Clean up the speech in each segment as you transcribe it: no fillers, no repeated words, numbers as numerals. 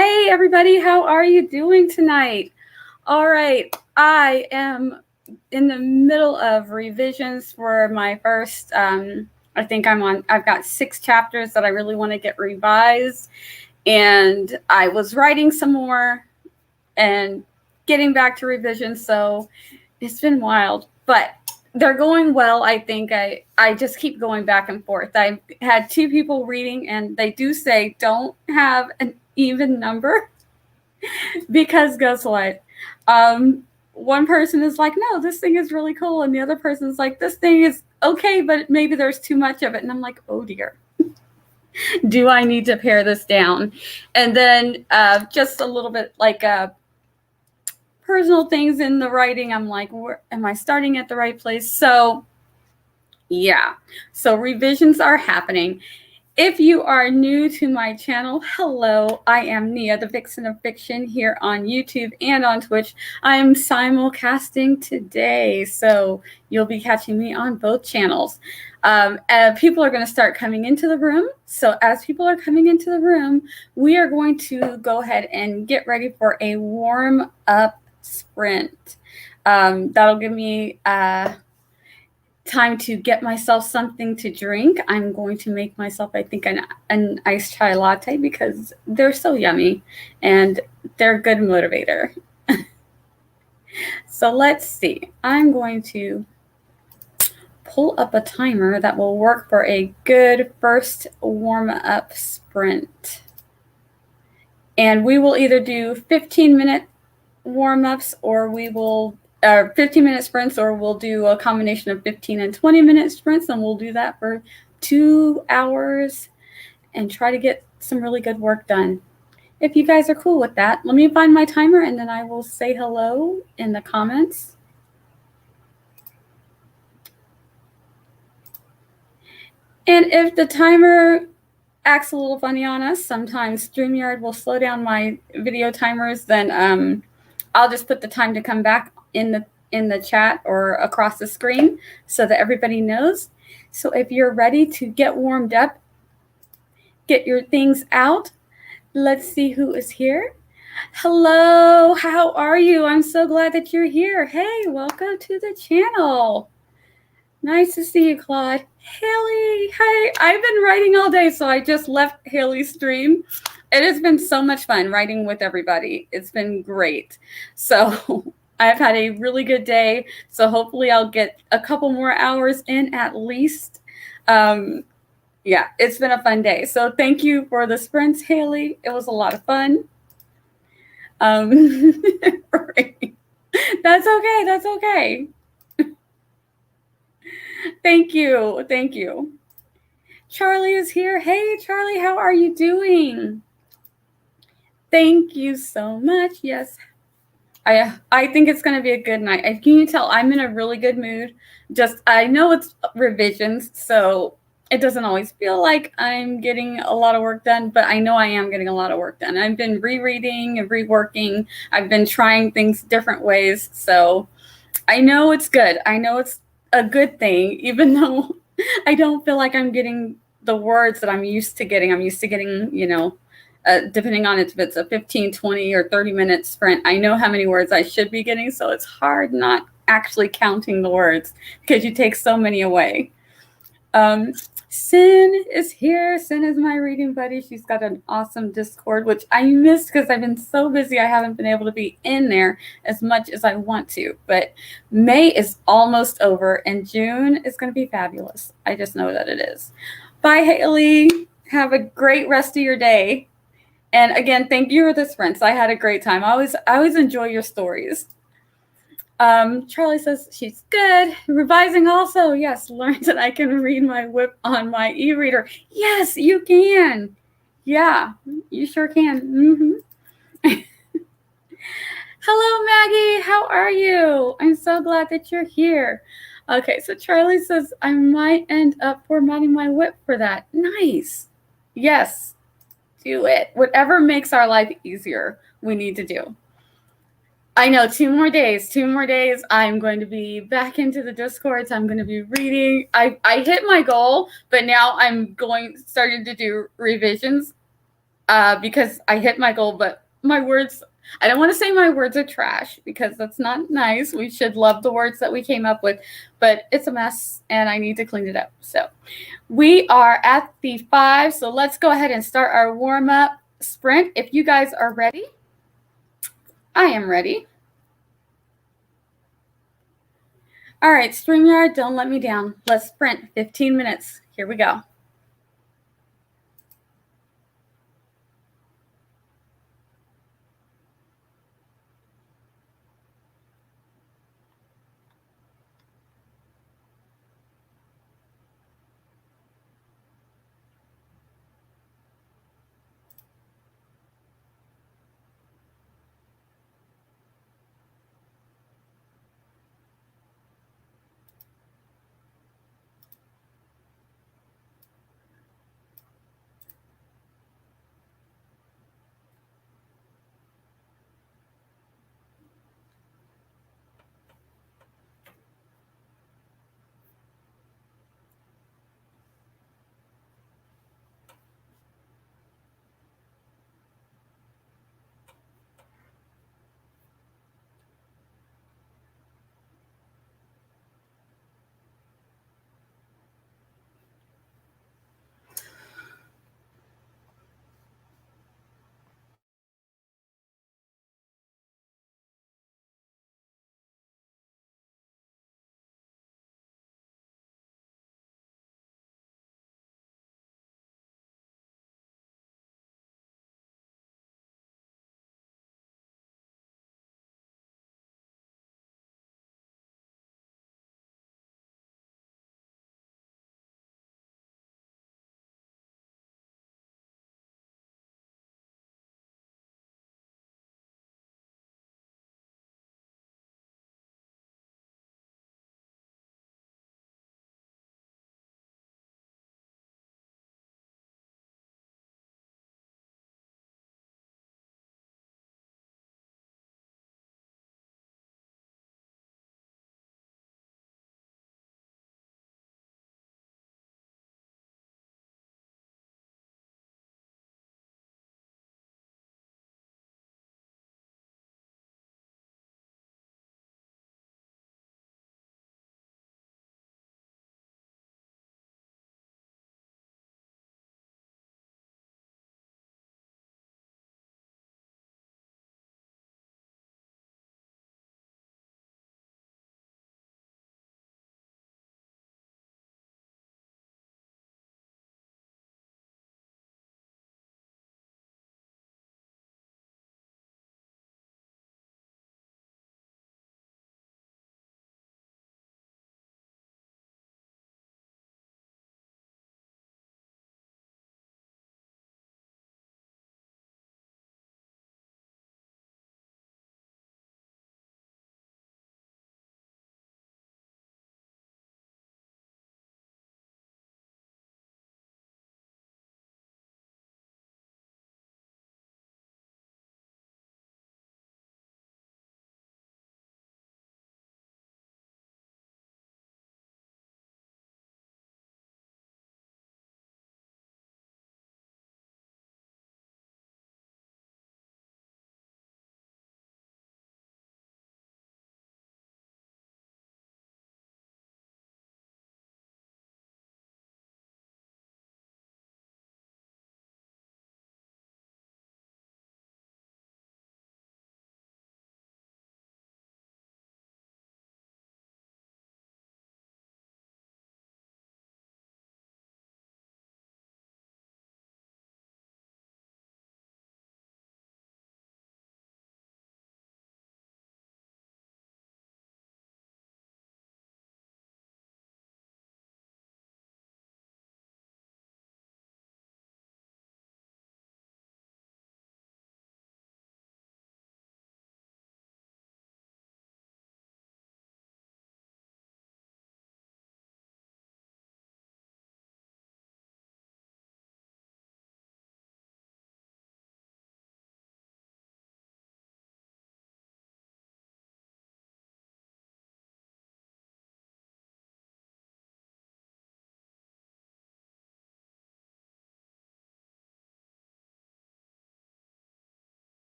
Hey, everybody, how are you doing tonight? All right, I am in the middle of revisions for my first. I've got 6 chapters that I really want to get revised. And I was writing some more and getting back to revisions. So it's been wild, but they're going well. I think I just keep going back and forth. I've had 2 people reading, and they do say don't have an even number because guess what? One person is like, no, this thing is really cool. And the other person is like, this thing is okay, but maybe there's too much of it. And I'm like, oh dear. Do I need to pare this down? And then just a little bit like personal things in the writing. I'm like, am I starting at the right place? So yeah, so revisions are happening. If you are new to my channel, hello, I am Nia, the Vixen of Fiction, here on YouTube and on Twitch. I am simulcasting today, so you'll be catching me on both channels. People are going to start coming into the room. So as people are coming into the room, we are going to go ahead and get ready for a warm-up sprint. That'll give me time to get myself something to drink. I'm going to make myself, I think, an iced chai latte because they're so yummy and they're a good motivator. So let's see. I'm going to pull up a timer that will work for a good first warm-up sprint. And we will either do 15-minute warm-ups or we will 15-minute sprints, or we'll do a combination of 15 and 20-minute sprints, and we'll do that for 2 hours and try to get some really good work done. If you guys are cool with that, let me find my timer and then I will say hello in the comments. And if the timer acts a little funny on us, sometimes StreamYard will slow down my video timers, then I'll just put the time to come back in the chat or across the screen so that everybody knows. So if you're ready to get warmed up, get your things out. Let's see who is here. Hello, how are you? I'm so glad that you're here. Hey, welcome to the channel. Nice to see you, Claude. Haley, hey, I've been writing all day, so I just left Haley's stream. It has been so much fun writing with everybody. It's been great. So I've had a really good day. So hopefully I'll get a couple more hours in at least. Yeah, it's been a fun day. So thank you for the sprints, Haley. It was a lot of fun. Right. That's okay. That's okay. Thank you. Thank you. Charlie is here. Hey, Charlie, how are you doing? Thank you so much. Yes. I think it's going to be a good night. Can you tell I'm in a really good mood? I know it's revisions, so it doesn't always feel like I'm getting a lot of work done, but I know I am getting a lot of work done. I've been rereading and reworking. I've been trying things different ways. So I know it's good. I know it's a good thing, even though I don't feel like I'm getting the words that I'm used to getting. I'm used to getting, depending on if it's a 15, 20, or 30-minute sprint, I know how many words I should be getting, so it's hard not actually counting the words because you take so many away. Sin is here. Sin is my reading buddy. She's got an awesome Discord, which I missed because I've been so busy. I haven't been able to be in there as much as I want to. But May is almost over, and June is going to be fabulous. I just know that it is. Bye, Haley. Have a great rest of your day. And again, thank you for the sprints. I had a great time. I always enjoy your stories. Charlie says she's good. Revising also. Yes, learned that I can read my whip on my e-reader. Yes, you can. Yeah, you sure can. Hello, Maggie. How are you? I'm so glad that you're here. Okay, so Charlie says I might end up formatting my whip for that. Nice. Yes, do it. Whatever makes our life easier, we need to do. I know 2 more days. 2 more days. I'm going to be back into the Discords. I'm going to be reading. I hit my goal, but now I'm starting to do revisions. because I hit my goal, but my words, I don't want to say my words are trash because that's not nice. We should love the words that we came up with, but it's a mess and I need to clean it up. So we are at the 5, so let's go ahead and start our warm-up sprint. If you guys are ready, I am ready. All right, StreamYard, don't let me down. Let's sprint 15 minutes. Here we go.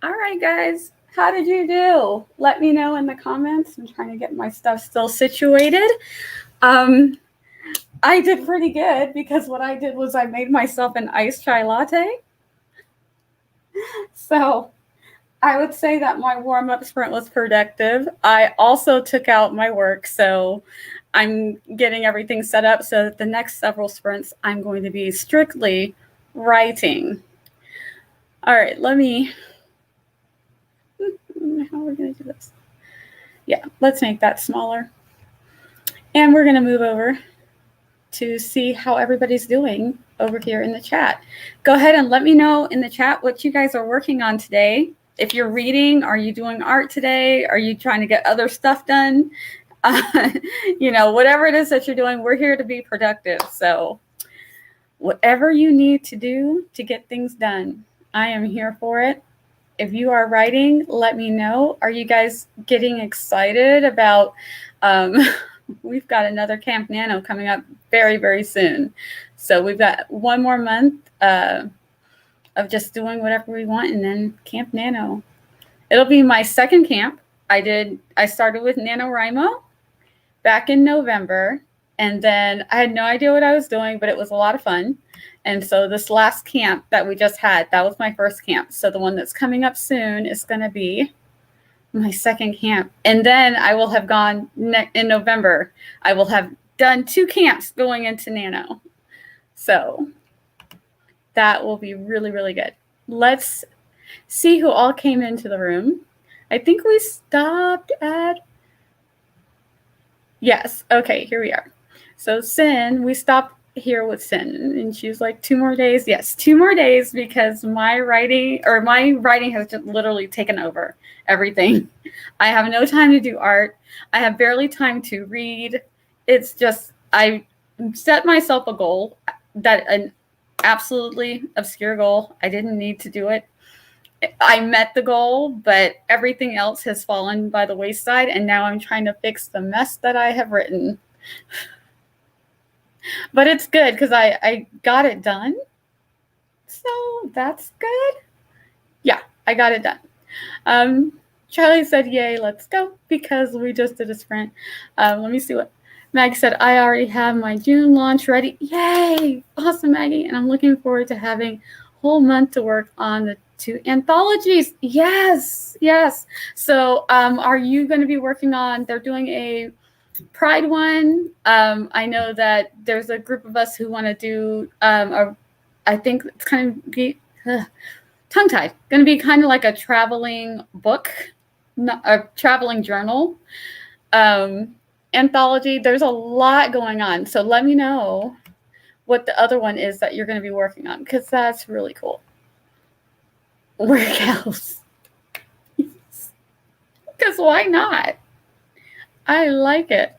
All right, guys. How did you do? Let me know in the comments. I'm trying to get my stuff still situated. Um, I did pretty good because what I did was I made myself an iced chai latte. So I would say that my warm-up sprint was productive. I also took out my work, so I'm getting everything set up so that the next several sprints I'm going to be strictly writing. All right, how are we going to do this? Yeah, let's make that smaller. And we're going to move over to see how everybody's doing over here in the chat. Go ahead and let me know in the chat what you guys are working on today. If you're reading, are you doing art today? Are you trying to get other stuff done? Whatever it is that you're doing, we're here to be productive. So whatever you need to do to get things done, I am here for it. If you are writing, let me know. Are you guys getting excited about we've got another Camp Nano coming up very, very soon. So we've got one more month of just doing whatever we want, and then Camp Nano. It'll be my second camp. I started with NaNoWriMo back in November, and then I had no idea what I was doing, but it was a lot of fun. And so this last camp that we just had, that was my first camp. So the one that's coming up soon is going to be my second camp. And then I will have gone in November. I will have done 2 camps going into Nano. So that will be really, really good. Let's see who all came into the room. I think we stopped at, yes, okay, here we are. So Sin, we stopped here with Sin, and she was like, 2 more days. Yes, 2 more days, because my writing has just literally taken over everything. I have no time to do art. I have barely time to read. It's just, I set myself a goal, an absolutely obscure goal. I didn't need to do it. I met the goal, but everything else has fallen by the wayside, and now I'm trying to fix the mess that I have written. But it's good because I got it done. So that's good. Yeah, I got it done. Charlie said, yay, let's go, because we just did a sprint. Let me see what Mag said. I already have my June launch ready. Yay! Awesome, Maggie. And I'm looking forward to having a whole month to work on the 2 anthologies. Yes, yes. So are you going to be working on, they're doing a Pride one. I know that there's a group of us who want to do I think it's kind of be tongue-tied. Going to be kind of like a traveling book, a traveling journal anthology. There's a lot going on. So let me know what the other one is that you're going to be working on, because that's really cool. Workouts. Because why not? I like it.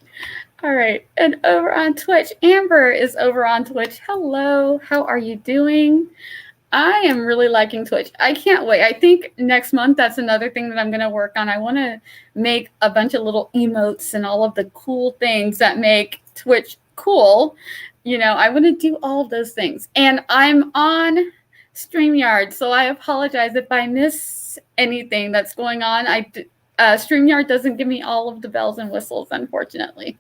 All right. And over on Twitch, Amber is over on Twitch. Hello. How are you doing? I am really liking Twitch. I can't wait. I think next month, that's another thing that I'm going to work on. I want to make a bunch of little emotes and all of the cool things that make Twitch cool. I want to do all of those things. And I'm on StreamYard, so I apologize if I miss anything that's going on. StreamYard doesn't give me all of the bells and whistles, unfortunately.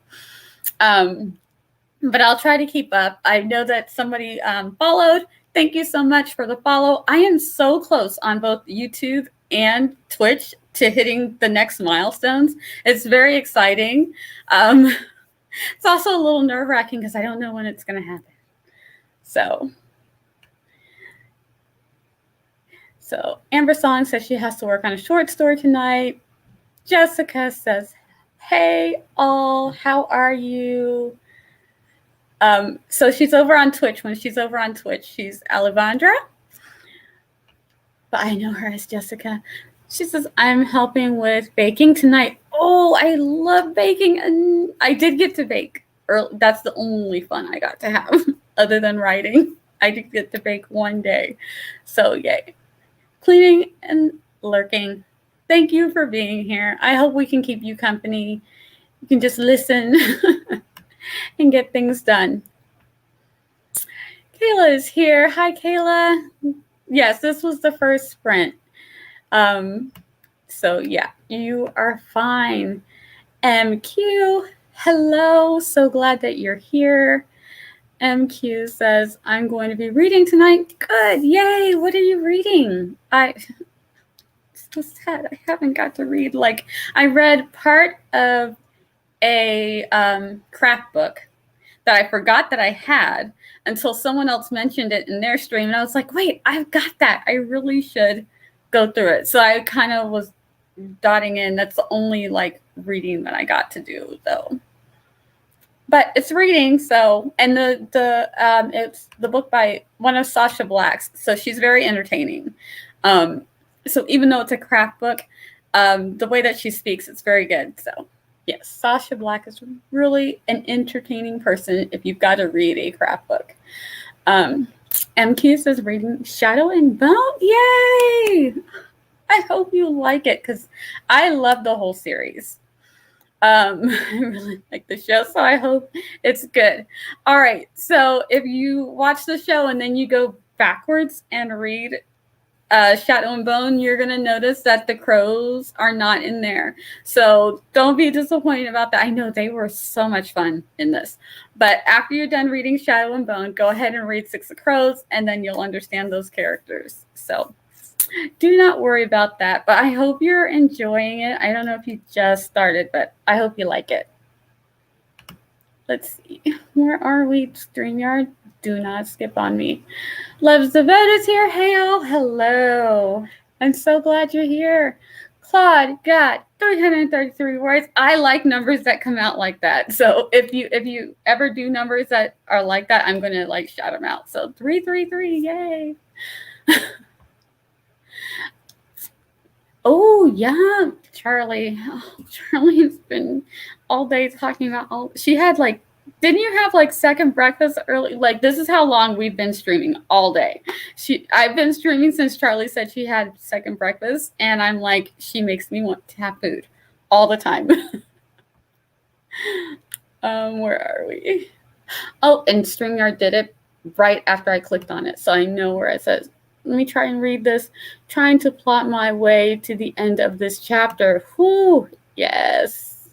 But I'll try to keep up. I know that somebody followed. Thank you so much for the follow. I am so close on both YouTube and Twitch to hitting the next milestones. It's very exciting. It's also a little nerve-wracking because I don't know when it's going to happen. So Amber Song says she has to work on a short story tonight. Jessica says, hey, all, how are you? So she's over on Twitch. When she's over on Twitch, she's Alejandra. But I know her as Jessica. She says, I'm helping with baking tonight. Oh, I love baking. And I did get to bake. That's the only fun I got to have other than writing. I did get to bake one day. So yay. Cleaning and lurking. Thank you for being here. I hope we can keep you company. You can just listen and get things done. Kayla is here. Hi, Kayla. Yes, this was the first sprint. So yeah, you are fine. MQ, hello. So glad that you're here. MQ says, I'm going to be reading tonight. Good. Yay. What are you reading? So sad. I haven't got to read. Like, I read part of a craft book that I forgot that I had until someone else mentioned it in their stream. And I was like, wait, I've got that. I really should go through it. So I kind of was dotting in. That's the only like reading that I got to do though. But it's reading, so, and it's the book by one of Sasha Black's, so she's very entertaining. So even though it's a craft book, the way that she speaks, it's very good. So yes, Sasha Black is really an entertaining person if you've got to read a craft book. MQ says reading Shadow and Bone. Yay! I hope you like it because I love the whole series. I really like the show, so I hope it's good. All right, so if you watch the show and then you go backwards and read Shadow and Bone, you're going to notice that the crows are not in there. So don't be disappointed about that. I know they were so much fun in this. But after you're done reading Shadow and Bone, go ahead and read Six of Crows, and then you'll understand those characters. So do not worry about that, but I hope you're enjoying it. I don't know if you just started, but I hope you like it. Let's see. Where are we? StreamYard? Do not skip on me. Loves the Vote is here. Hey, all. Hello. I'm so glad you're here. Claude got 333 words. I like numbers that come out like that. So if you ever do numbers that are like that, I'm going to like shout them out. So 333, yay. Oh, yeah, Charlie. Oh, Charlie's been all day talking about she had like, didn't you have like second breakfast early? Like, this is how long we've been streaming all day. I've been streaming since Charlie said she had second breakfast, and I'm like, she makes me want to have food all the time. Where are we? Oh, and StreamYard did it right after I clicked on it, so I know where it says. Let me try and read this. Trying to plot my way to the end of this chapter. Whew, yes.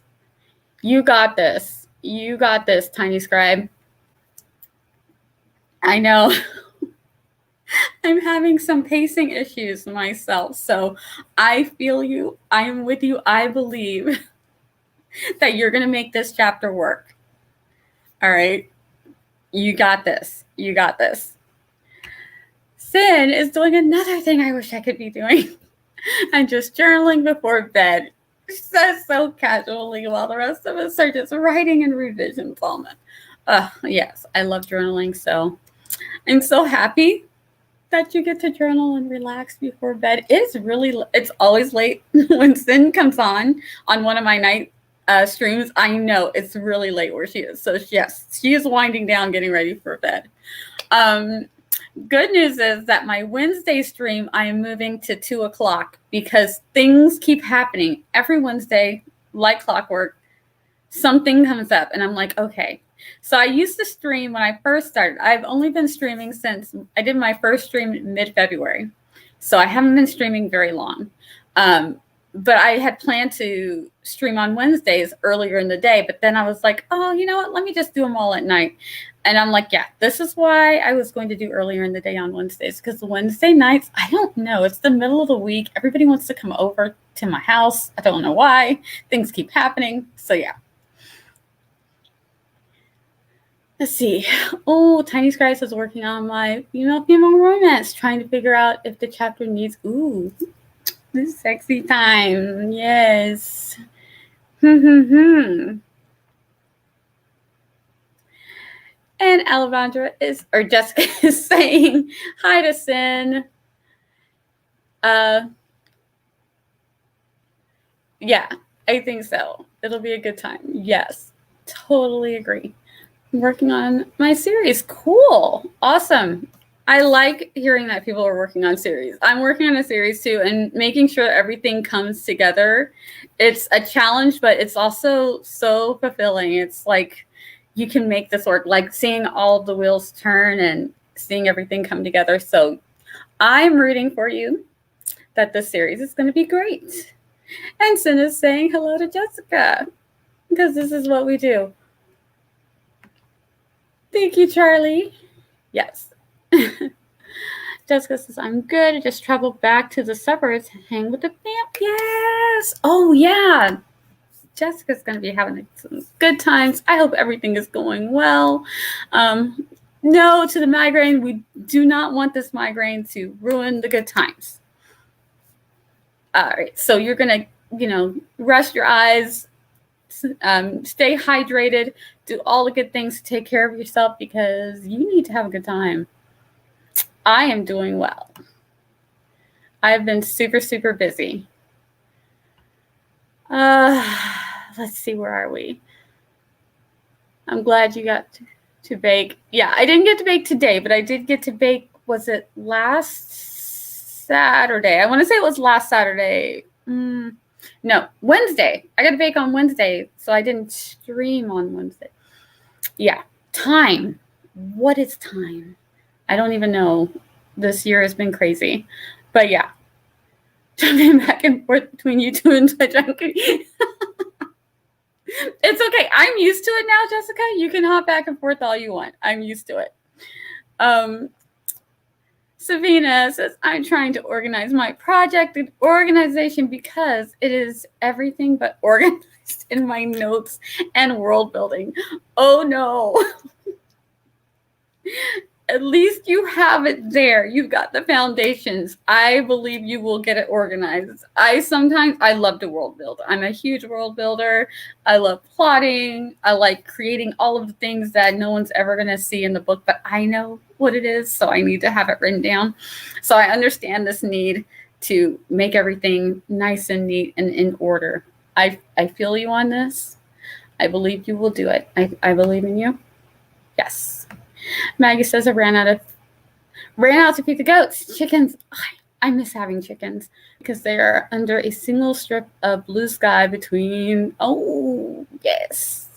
You got this. You got this, Tiny Scribe. I know. I'm having some pacing issues myself, so I feel you. I am with you. I believe that you're going to make this chapter work. All right? You got this. You got this. Sin is doing another thing I wish I could be doing. I'm just journaling before bed. She says so casually while the rest of us are just writing and revisions all night. Yes, I love journaling, so I'm so happy that you get to journal and relax before bed. It's always late when Sin comes on one of my night streams. I know it's really late where she is. So yes, she is winding down, getting ready for bed. Good news is that my Wednesday stream, I am moving to 2:00 because things keep happening every Wednesday, like clockwork. Something comes up and I'm like, okay. So I used to stream when I first started. I've only been streaming since I did my first stream mid-February. So I haven't been streaming very long. But I had planned to stream on Wednesdays earlier in the day, but then I was like, oh, you know what? Let me just do them all at night. And I'm like, yeah, this is why I was going to do earlier in the day on Wednesdays, because Wednesday nights, I don't know. It's the middle of the week. Everybody wants to come over to my house. I don't know why. Things keep happening. So, yeah. Let's see. Oh, Tiny Scribe is working on my female romance, trying to figure out if the chapter needs, this sexy time. Yes. And Alejandra Jessica is saying hi to Sin. Yeah, I think so. It'll be a good time. Yes, totally agree. I'm working on my series. Cool. Awesome. I like hearing that people are working on series. I'm working on a series too, and making sure everything comes together. It's a challenge, but it's also so fulfilling. It's like you can make this work, like seeing all the wheels turn and seeing everything come together. So I'm rooting for you. that this series is going to be great. And Sin is saying hello to Jessica, because this is what we do. Thank you, Charlie. Yes. Jessica says, I'm good. I just traveled back to the suburbs to hang with the fam. Yes. Oh, yeah. Jessica's going to be having some good times. I hope everything is going well. No to the migraine. We do not want this migraine to ruin the good times. All right. So you're going to, rest your eyes, stay hydrated, do all the good things to take care of yourself, because you need to have a good time. I am doing well. I've been super, super busy. Let's see, where are we? I'm glad you got to bake. Yeah, I didn't get to bake today, but I did get to bake, was it last Saturday? I want to say it was last Saturday. No, Wednesday. I got to bake on Wednesday, so I didn't stream on Wednesday. Yeah, time. What is time? I don't even know. This year has been crazy. But yeah, jumping back and forth between YouTube and Twitch. It's okay. I'm used to it now, Jessica. You can hop back and forth all you want. I'm used to it. Savina says, I'm trying to organize my project and organization because it is everything but organized in my notes and world building. Oh no. At least you have it there. You've got the foundations. I believe you will get it organized. I love to world build. I'm a huge world builder. I love plotting. I like creating all of the things that no one's ever going to see in the book, but I know what it is, so I need to have it written down. So I understand this need to make everything nice and neat and in order. I feel you on this. I believe you will do it. I believe in you. Yes. Maggie says, I ran out to feed the goats. Chickens. I miss having chickens because they are under a single strip of blue sky between. Oh, yes.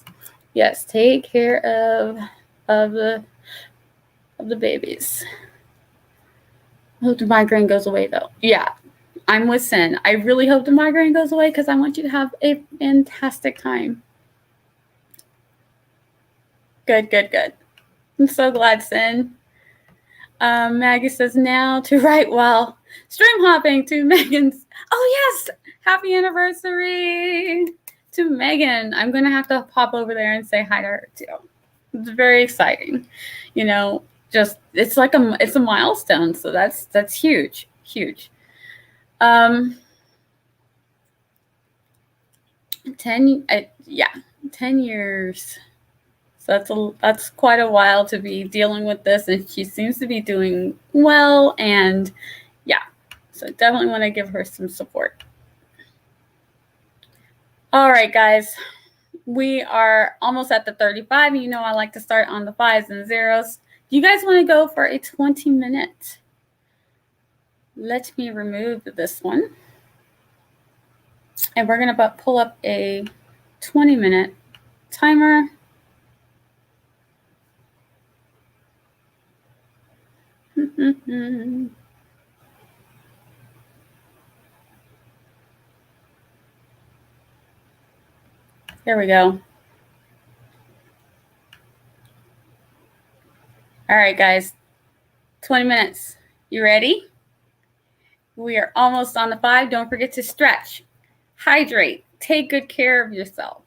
Yes, take care of the babies. I hope the migraine goes away, though. Yeah, I'm with Sin. I really hope the migraine goes away because I want you to have a fantastic time. Good. I'm so glad, Sin. Maggie says, now to write while stream hopping to Megan's. Oh, yes. Happy anniversary to Megan. I'm going to have to pop over there and say hi to her, too. It's very exciting. It's like it's a milestone. So that's huge. 10 years. So that's quite a while to be dealing with this, and she seems to be doing well, and yeah, so definitely want to give her some support. All right, guys, we are almost at the 35, and I like to start on the 5s and 0s. Do you guys want to go for a 20-minute? Let me remove this one, and we're going to pull up a 20-minute timer. There we go. All right, guys, 20 minutes. You ready? We are almost on the 5. Don't forget to stretch, hydrate, take good care of yourself.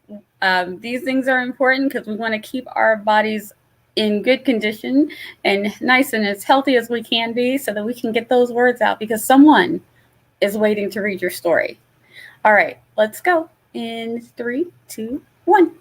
These things are important because we want to keep our bodies in good condition and nice and as healthy as we can be so that we can get those words out, because someone is waiting to read your story. All right, let's go. In 3, 2, 1.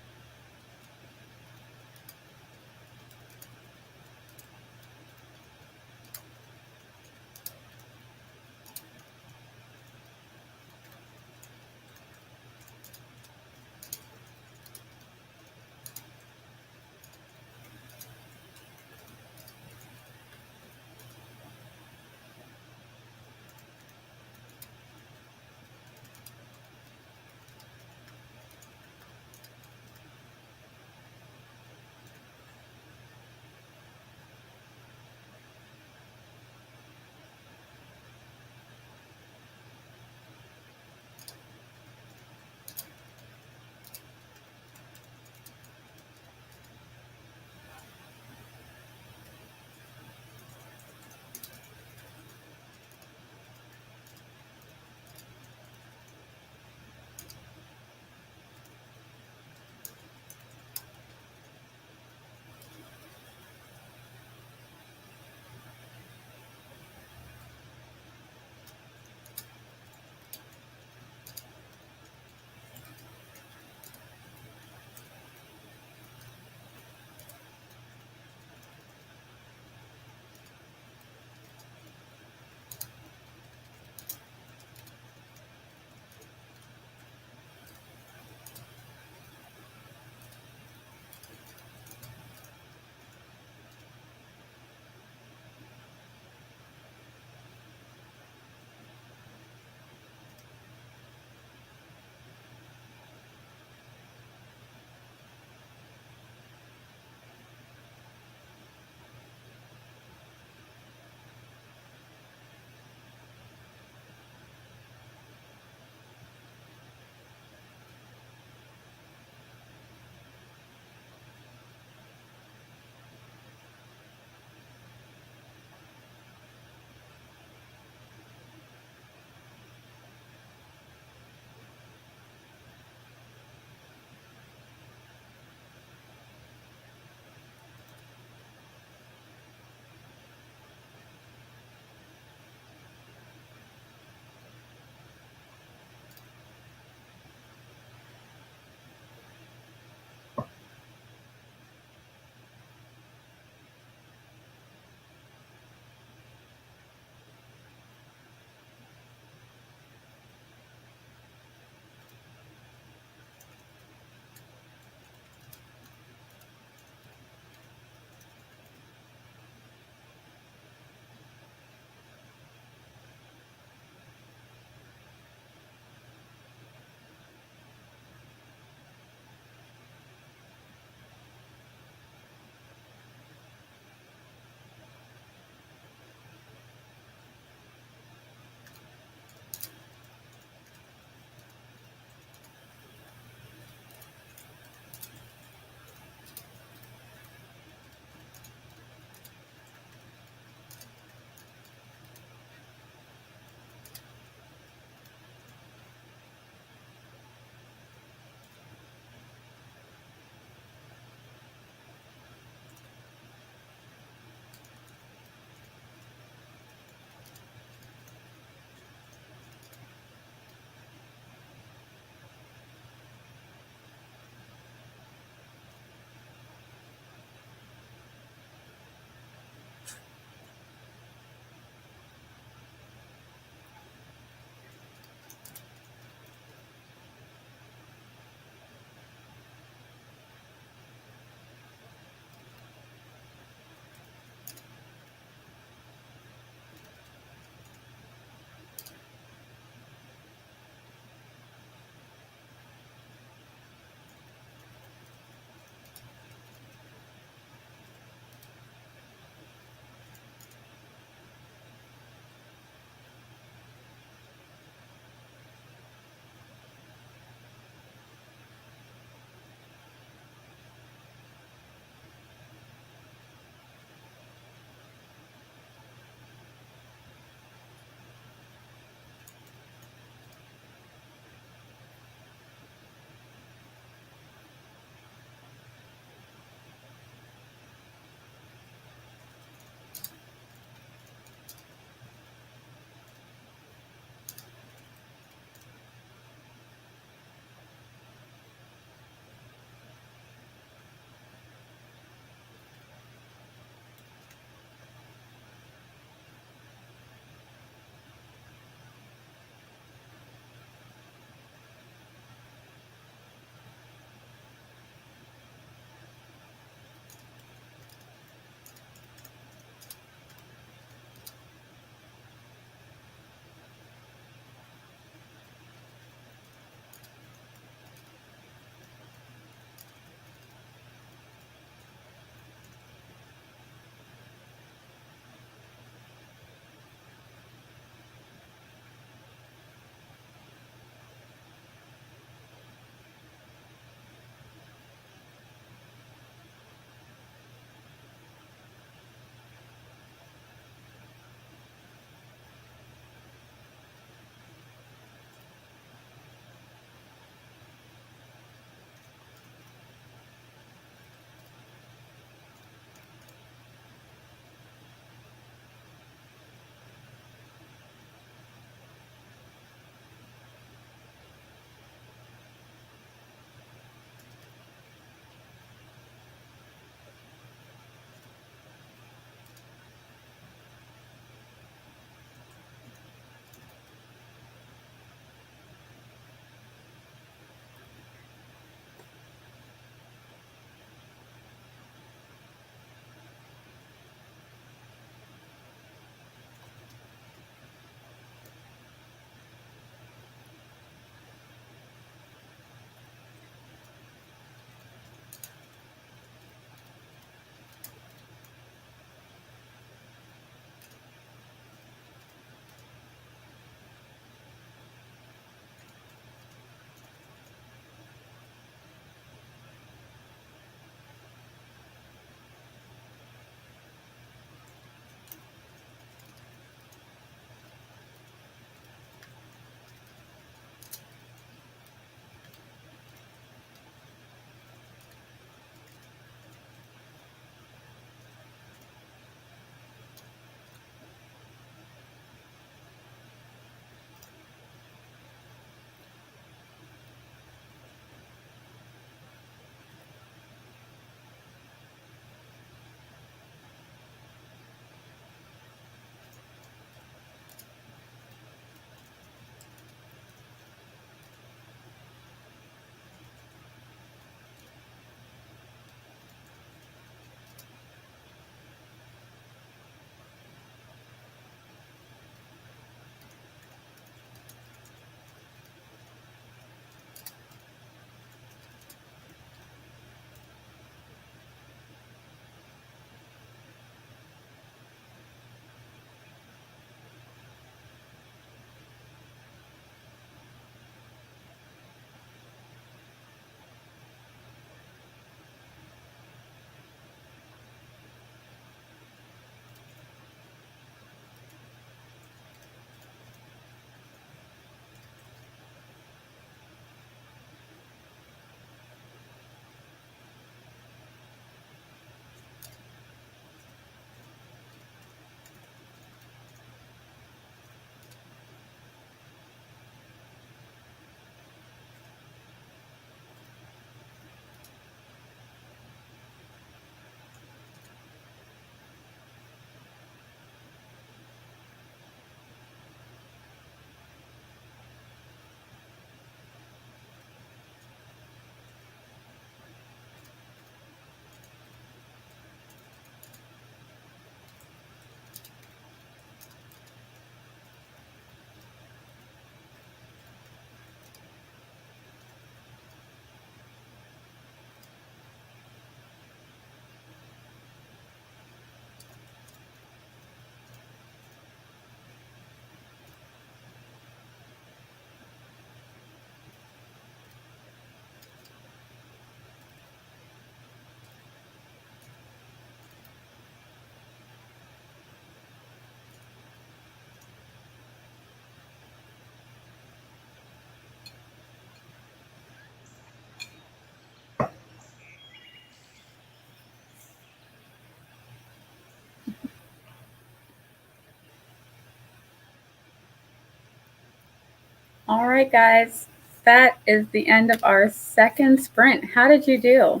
All right, guys. That is the end of our second sprint. How did you do?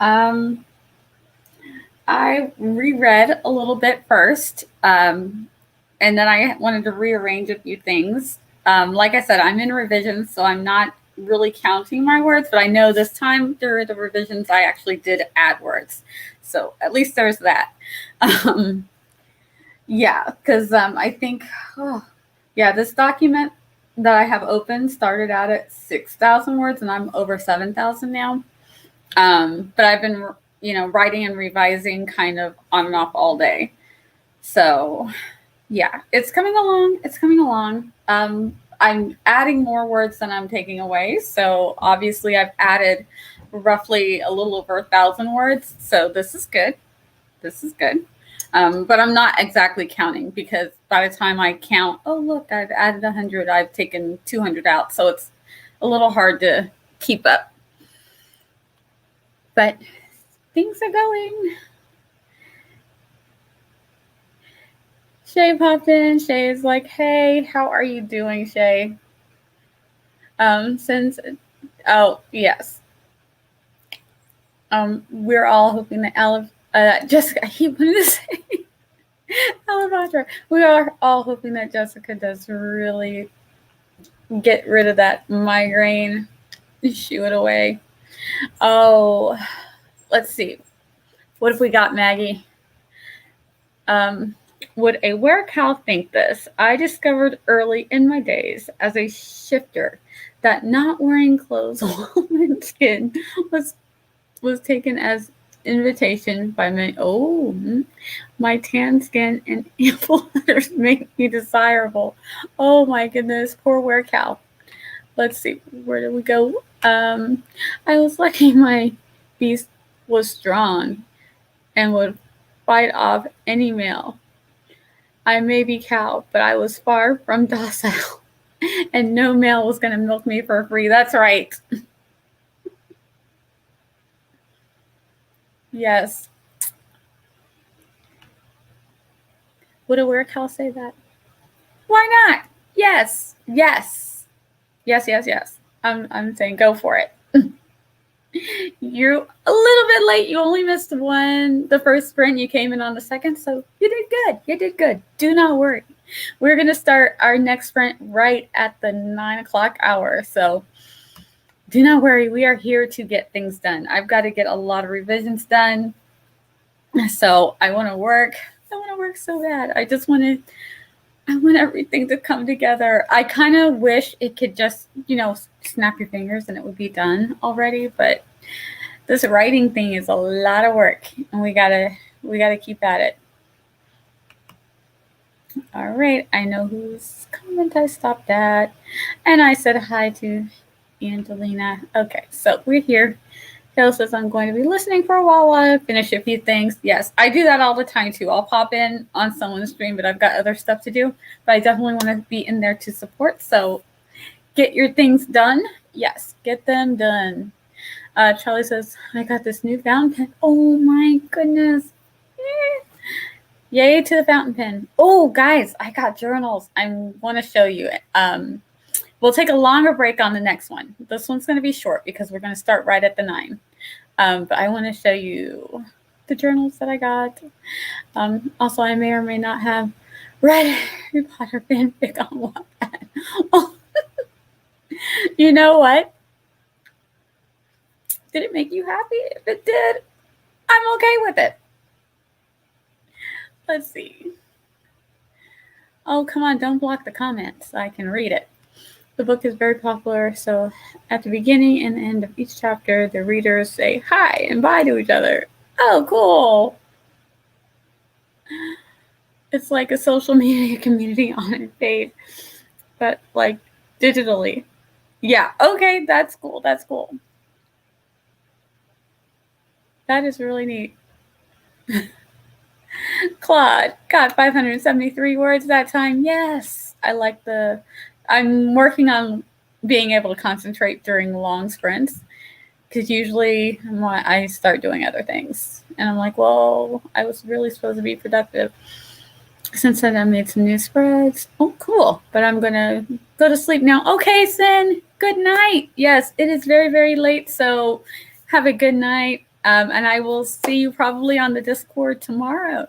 I reread a little bit first, and then I wanted to rearrange a few things. Like I said, I'm in revisions, so I'm not really counting my words, but I know this time during the revisions, I actually did add words. So at least there's that. Yeah, because I think, this document that I have open started out at 6,000 words, and I'm over 7,000 now. But I've been, writing and revising kind of on and off all day. So, yeah, it's coming along. It's coming along. I'm adding more words than I'm taking away. So obviously, I've added roughly a little over 1,000 words. So this is good. This is good. But I'm not exactly counting because by the time I count, oh, look, I've added 100, I've taken 200 out. So it's a little hard to keep up. But things are going. Shay popped in. Shay is like, hey, how are you doing, Shay? Yes. We're all hoping that Jessica, I keep wanting to say Alejandra. We are all hoping that Jessica does really get rid of that migraine, shoo it away. Oh, let's see. What have we got, Maggie? Would a werecow think this? I discovered early in my days as a shifter that not wearing clothes while in skin was taken as invitation by many. Oh, my tan skin and ample udders make me desirable. Oh my goodness, poor werecow. Let's see, where did we go? I was lucky my beast was strong and would fight off any male. I may be cow, but I was far from docile, and no male was going to milk me for free. That's right. Yes. Would a werecow say that? Why not? Yes. Yes. Yes, yes, yes. I'm saying go for it. You're a little bit late. You only missed the first sprint. You came in on the second, so you did good. You did good. Do not worry. We're going to start our next sprint right at the 9 o'clock hour. So do not worry. We are here to get things done. I've got to get a lot of revisions done. So I want to work. I want to work so bad. I want everything to come together. I kind of wish it could just, snap your fingers and it would be done already. But this writing thing is a lot of work, and we gotta keep at it. All right, I know whose comment I stopped at, and I said hi to Angelina. Okay, so we're here. Hill says I'm going to be listening for a while I finish a few things. Yes, I do that all the time too. I'll pop in on someone's stream, but I've got other stuff to do. But I definitely want to be in there to support. So get your things done. Yes, get them done. Charlie says, I got this new fountain pen. Oh my goodness. Yay to the fountain pen. Oh, guys, I got journals. I want to show you it. We'll take a longer break on the next one. This one's going to be short because we're going to start right at the 9. But I want to show you the journals that I got. Also, I may or may not have read Harry Potter fanfic on Wattpad. Oh. You know what? Did it make you happy? If it did, I'm okay with it. Let's see. Oh, come on, don't block the comments. I can read it. The book is very popular, so at the beginning and end of each chapter, the readers say hi and bye to each other. Oh, cool. It's like a social media community on a page, but like digitally. Yeah, okay, that's cool. That's cool. That is really neat. Claude got 573 words that time. Yes, I'm working on being able to concentrate during long sprints because usually I start doing other things. And I'm like, well, I was really supposed to be productive. Since then, I made some new spreads. Oh, cool. But I'm going to go to sleep now. Okay, Sin, good night. Yes, it is very, very late. So have a good night. And I will see you probably on the Discord tomorrow.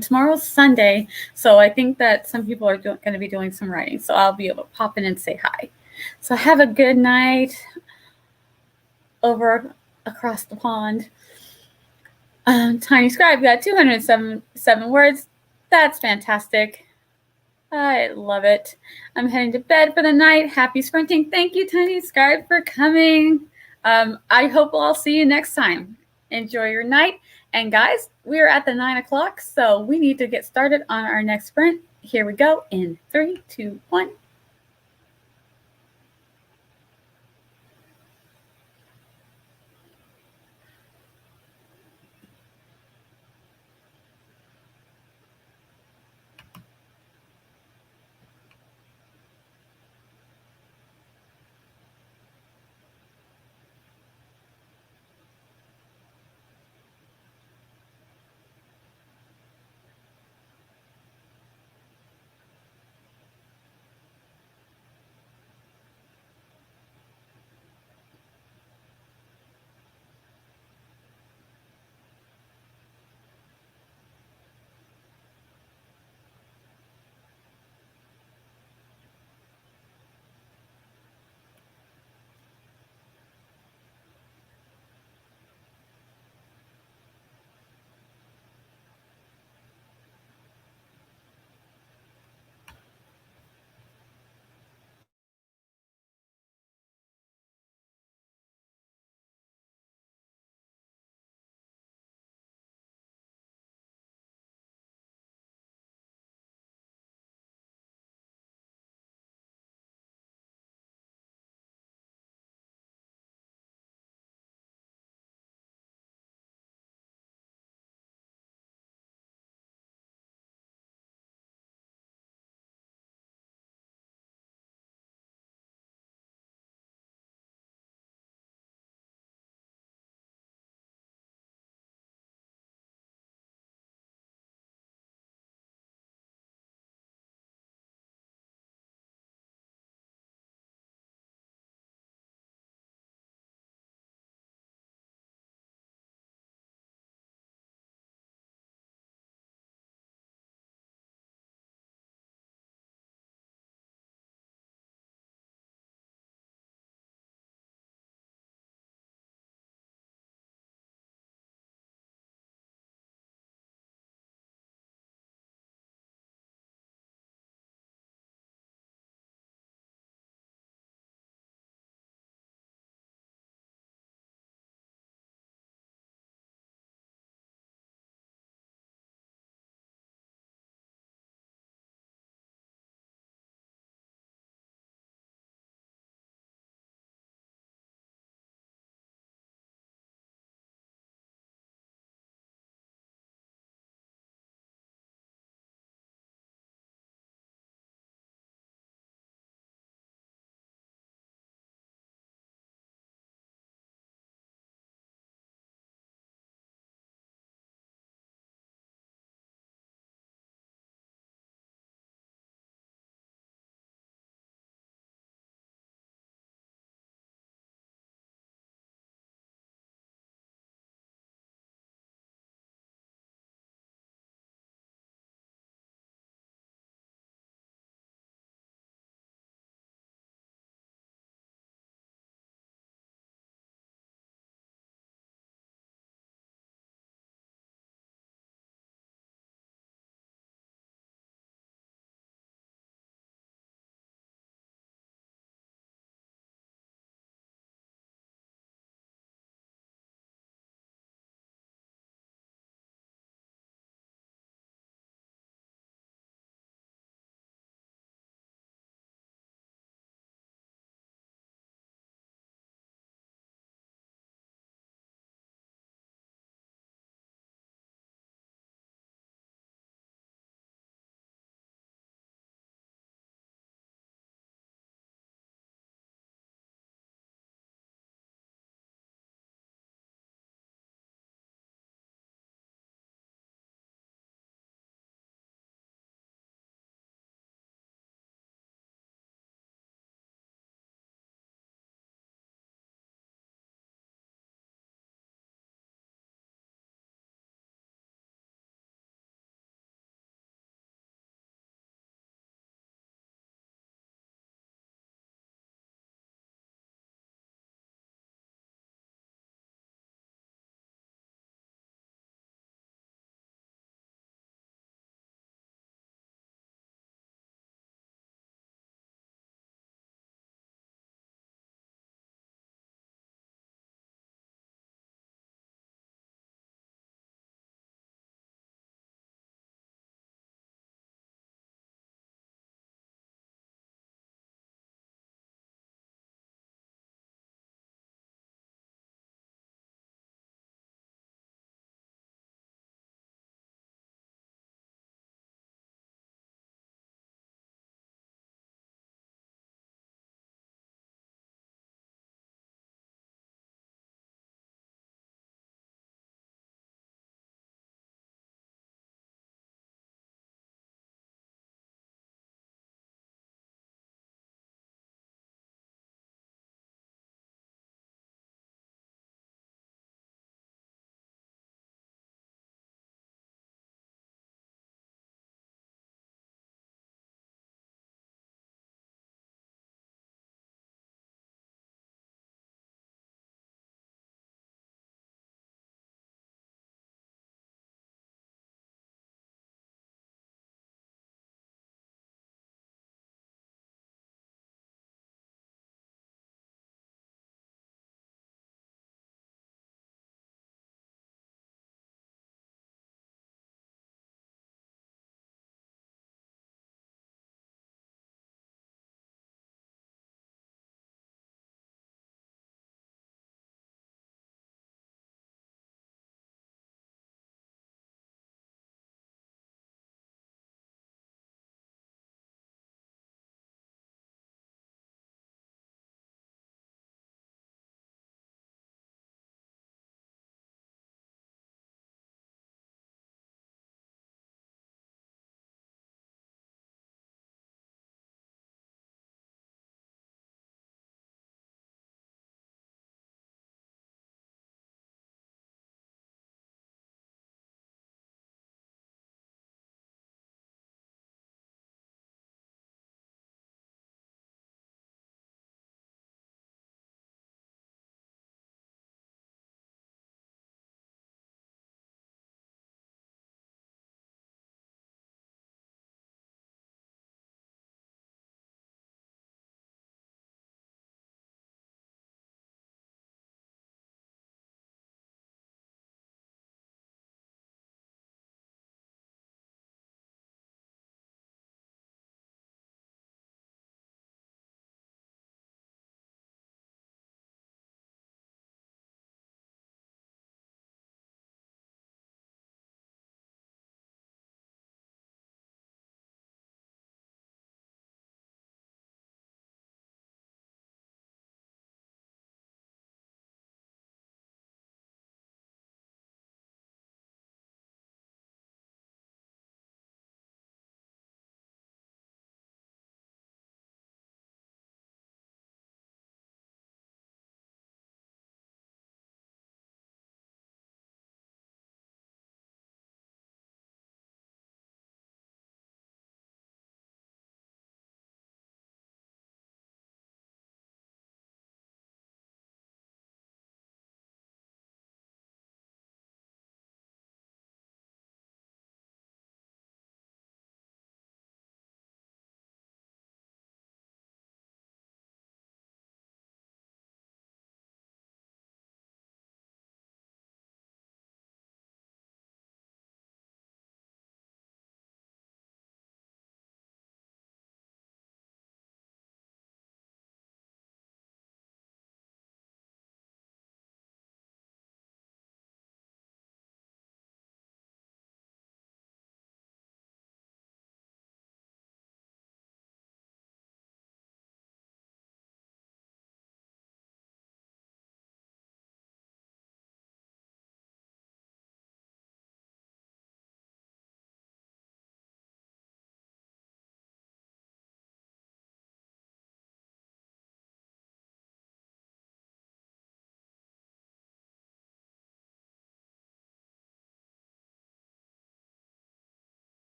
Tomorrow's Sunday. So I think that some people are going to be doing some writing. So I'll be able to pop in and say hi. So have a good night over across the pond. Tiny Scribe got 207 words. That's fantastic. I love it. I'm heading to bed for the night. Happy sprinting. Thank you, Tiny Scribe, for coming. I hope I'll see you next time. Enjoy your night. And guys, we're at the 9 o'clock, so we need to get started on our next sprint. Here we go in 3, 2, 1.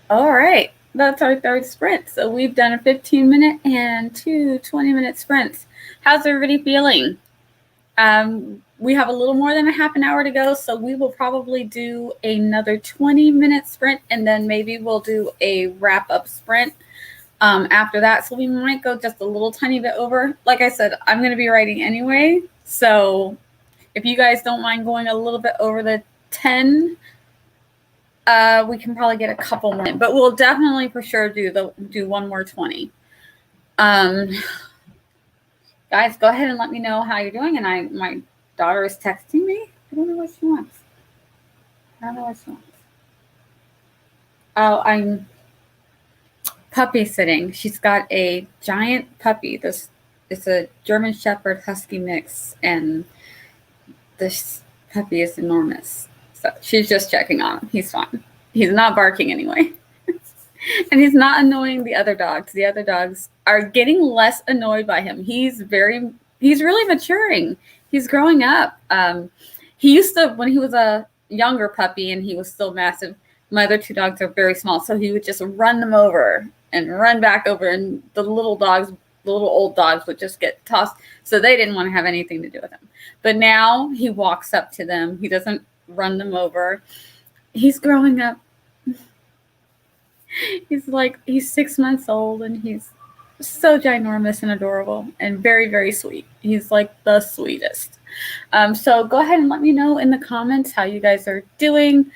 All right. That's our third sprint. So we've done a 15-minute and two 20-minute sprints. How's everybody feeling? We have a little more than a half an hour to go, so we will probably do another 20-minute sprint, and then maybe we'll do a wrap-up sprint after that. So we might go just a little tiny bit over. Like I said, I'm going to be writing anyway, so if you guys don't mind going a little bit over the 10, we can probably get a couple more, but we'll definitely for sure do one more 20. Guys, go ahead and let me know how you're doing. And my daughter is texting me. I don't know what she wants. Oh, I'm puppy sitting. She's got a giant puppy. It's a German Shepherd Husky mix, and this puppy is enormous. So she's just checking on him. He's fine. He's not barking anyway. And he's not annoying the other dogs. The other dogs are getting less annoyed by him. He's really maturing. He's growing up. He used to, when he was a younger puppy and he was still massive, my other two dogs are very small, so he would just run them over and run back over, and the little old dogs would just get tossed. So they didn't want to have anything to do with him. But now he walks up to them. He doesn't run them over. He's growing up. He's 6 months old, and he's so ginormous and adorable and very, very sweet. He's like the sweetest. So go ahead and let me know in the comments how you guys are doing.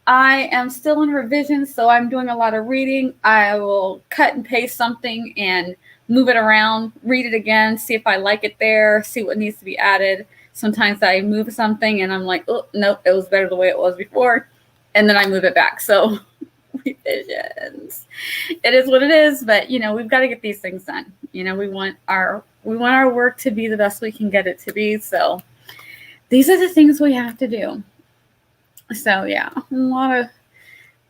I am still in revision, so I'm doing a lot of reading. I will cut and paste something and move it around, read it again, see if I like it there, see what needs to be added. Sometimes I move something and I'm like, oh, nope, it was better the way it was before. And then I move it back. So revisions. It is what it is, but we've got to get these things done. We want our work to be the best we can get it to be. So these are the things we have to do. So yeah, a lot of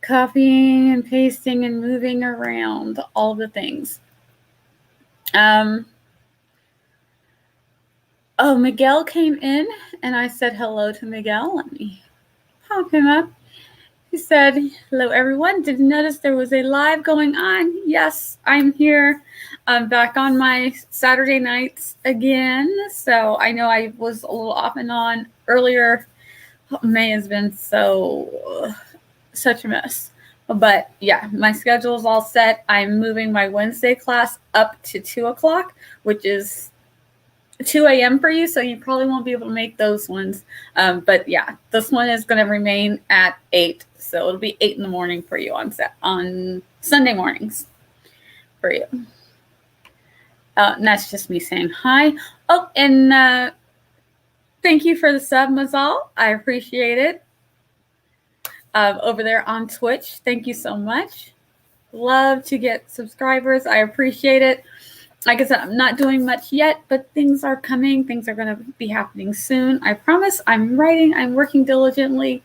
copying and pasting and moving around all the things. Oh, Miguel came in and I said hello to Miguel. Let me pop him up. He said, hello, everyone. Did you notice there was a live going on? Yes, I'm here. I'm back on my Saturday nights again. So I know I was a little off and on earlier. May has been such a mess. But yeah, my schedule is all set. I'm moving my Wednesday class up to 2 o'clock, which is 2 a.m. for you, so you probably won't be able to make those ones. But yeah, this one is going to remain at 8. So it'll be 8 in the morning for you on Sunday mornings for you. And that's just me saying hi. Oh, and thank you for the sub, Mazal. I appreciate it. Over there on Twitch, thank you so much. Love to get subscribers. I appreciate it. Like I said, I'm not doing much yet, but things are coming. Things are going to be happening soon. I promise. I'm writing. I'm working diligently.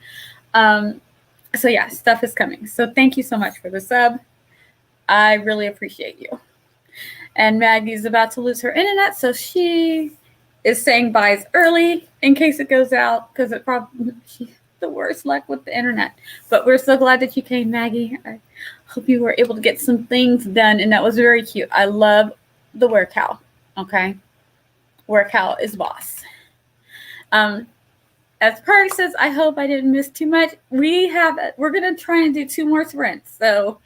So yeah, stuff is coming. So thank you so much for the sub. I really appreciate you. And Maggie's about to lose her internet, so she is saying byes early in case it goes out, because it probably she's the worst luck with the internet. But we're so glad that you came, Maggie. I hope you were able to get some things done, and that was very cute. I love the Werecow. Okay, Werecow is boss. As Perry says, I hope I didn't miss too much. We're going to try and do 2 more sprints. So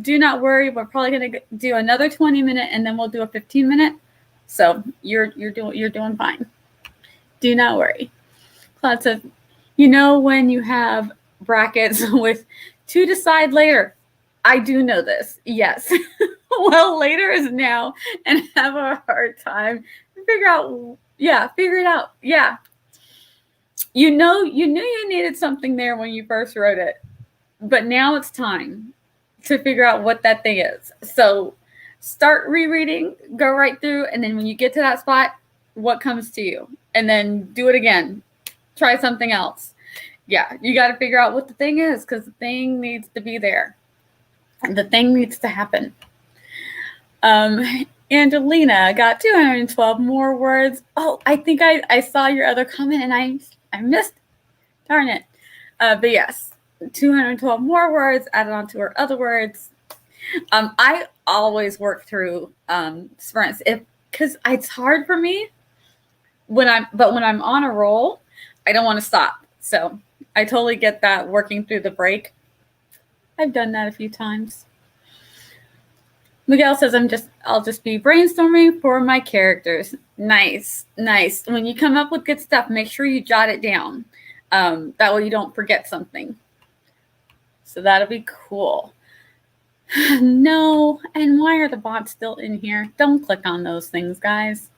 do not worry. We're probably going to do another 20-minute, and then we'll do a 15-minute. So you're doing fine. Do not worry. Claude says, when you have brackets with to decide later. I do know this. Yes. Well, later is now, and have a hard time to figure it out. Yeah. You knew you needed something there when you first wrote it, but now it's time to figure out what that thing is. So start rereading, go right through, and then when you get to that spot, what comes to you? And then do it again. Try something else. Yeah, you got to figure out what the thing is, because the thing needs to be there. And the thing needs to happen. Angelina got 212 more words. Oh, I think I saw your other comment and I missed. Darn it. But yes, 212 more words added on to her other words. I always work through sprints because it's hard for me when I'm on a roll, I don't want to stop. So I totally get that working through the break. I've done that a few times. Miguel says I'll just be brainstorming for my characters. Nice. When you come up with good stuff, make sure you jot it down. That way you don't forget something. So that'll be cool. No, and why are the bots still in here? Don't click on those things, guys.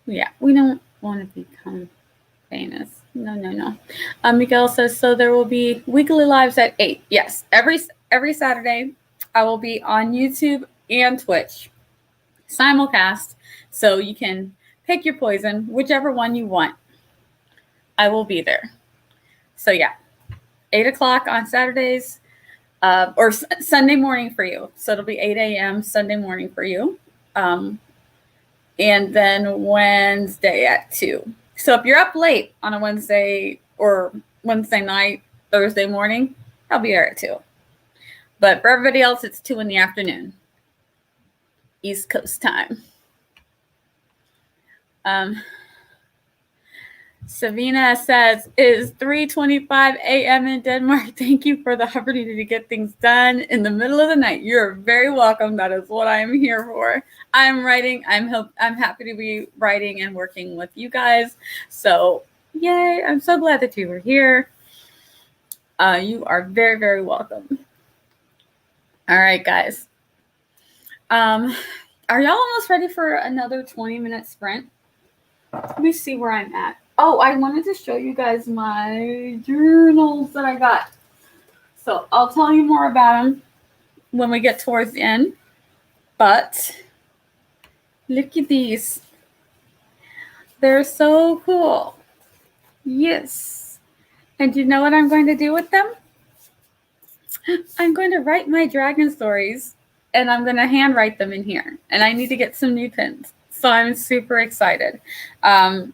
Yeah, we don't want to become famous. No. Miguel says, so there will be weekly lives at 8. Yes, every Saturday I will be on YouTube and Twitch, simulcast, so you can pick your poison, whichever one you want. I will be there. So yeah, 8 o'clock on Saturdays, or Sunday morning for you. So it'll be 8 a.m. Sunday morning for you. And then Wednesday at 2. So if you're up late on a Wednesday or Wednesday night, Thursday morning, I'll be there at 2. But for everybody else, it's 2 in the afternoon, East Coast time. Savina says, it is 3:25 a.m. in Denmark. Thank you for the opportunity to get things done in the middle of the night. You're very welcome. That is what I'm here for. I'm writing. I'm happy to be writing and working with you guys. So yay. I'm so glad that you were here. You are very, very welcome. All right, guys. Are y'all almost ready for another 20-minute sprint? Let me see where I'm at. Oh, I wanted to show you guys my journals that I got. So I'll tell you more about them when we get towards the end. But look at these. They're so cool. Yes. And you know what I'm going to do with them? I'm going to write my dragon stories and I'm going to handwrite them in here. And I need to get some new pens. So I'm super excited. I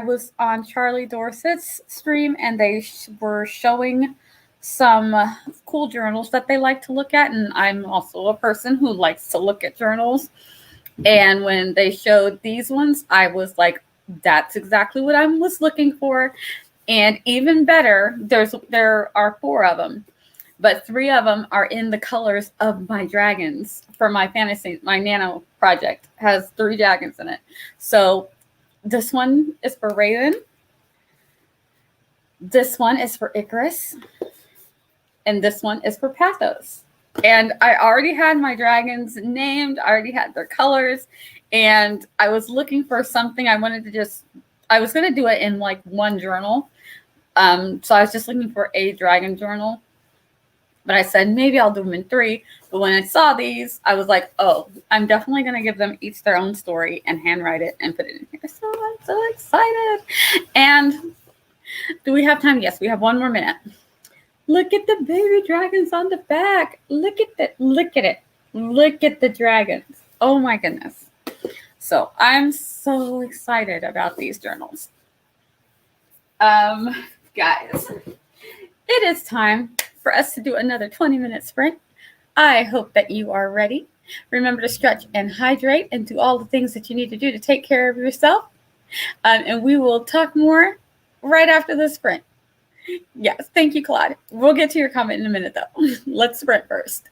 was on Charlie Dorset's stream and they were showing some cool journals that they like to look at. And I'm also a person who likes to look at journals. And when they showed these ones, I was like, that's exactly what I was looking for. And even better, there are 4 of them, but 3 of them are in the colors of my dragons for my fantasy. My nano project has 3 dragons in it. So this one is for Raven. This one is for Icarus. And this one is for Pathos. And I already had my dragons named. I already had their colors. And I was looking for something I was going to do it in like one journal. So I was just looking for a dragon journal. But I said, maybe I'll do them in 3. But when I saw these, I was like, oh, I'm definitely going to give them each their own story and handwrite it and put it in here. So I'm so excited. And do we have time? Yes, we have 1 more minute. Look at the baby dragons on the back. Look at it. Look at the dragons. Oh my goodness. So I'm so excited about these journals. Guys, it is time for us to do another 20-minute sprint. I hope that you are ready. Remember to stretch and hydrate and do all the things that you need to do to take care of yourself. And we will talk more right after the sprint. Yes, thank you, Claude. We'll get to your comment in a minute, though. Let's sprint first.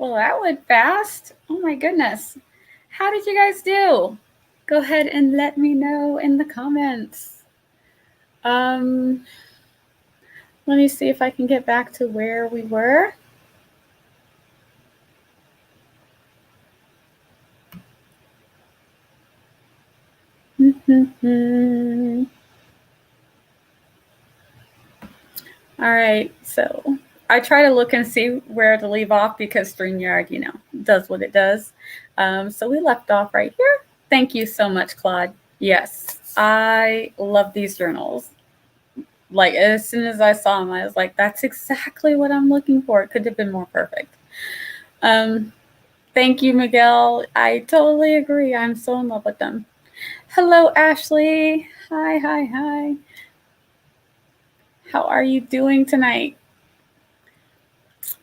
Well, that went fast. Oh my goodness. How did you guys do? Go ahead and let me know in the comments. Let me see if I can get back to where we were. All right, so I try to look and see where to leave off because StreamYard, does what it does. So we left off right here. Thank you so much, Claude. Yes, I love these journals. Like, as soon as I saw them, I was like, that's exactly what I'm looking for. It could have been more perfect. Thank you, Miguel. I totally agree. I'm so in love with them. Hello, Ashley. Hi. How are you doing tonight?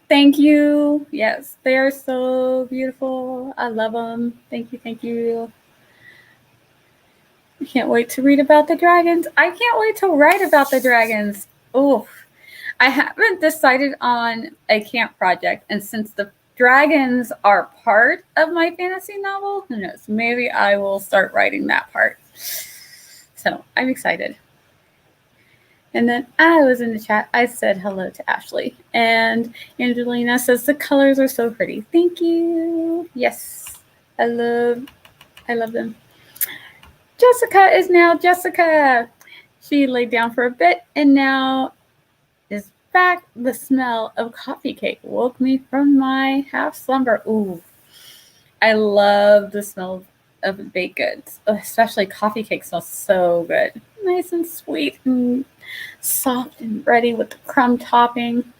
Thank you. Yes, they are so beautiful. I love them. Thank you. I can't wait to read about the dragons. I can't wait to write about the dragons. Oh, I haven't decided on a camp project, and since the dragons are part of my fantasy novel, who knows? Maybe I will start writing that part. So I'm excited. And then I was in the chat. I said hello to Ashley. And Angelina says the colors are so pretty. Thank you. Yes, I love them. Jessica is now Jessica. She laid down for a bit and now is back. The smell of coffee cake woke me from my half slumber. Ooh, I love the smell of baked goods, especially coffee cake smells so good. Nice and sweet and soft and ready with the crumb topping.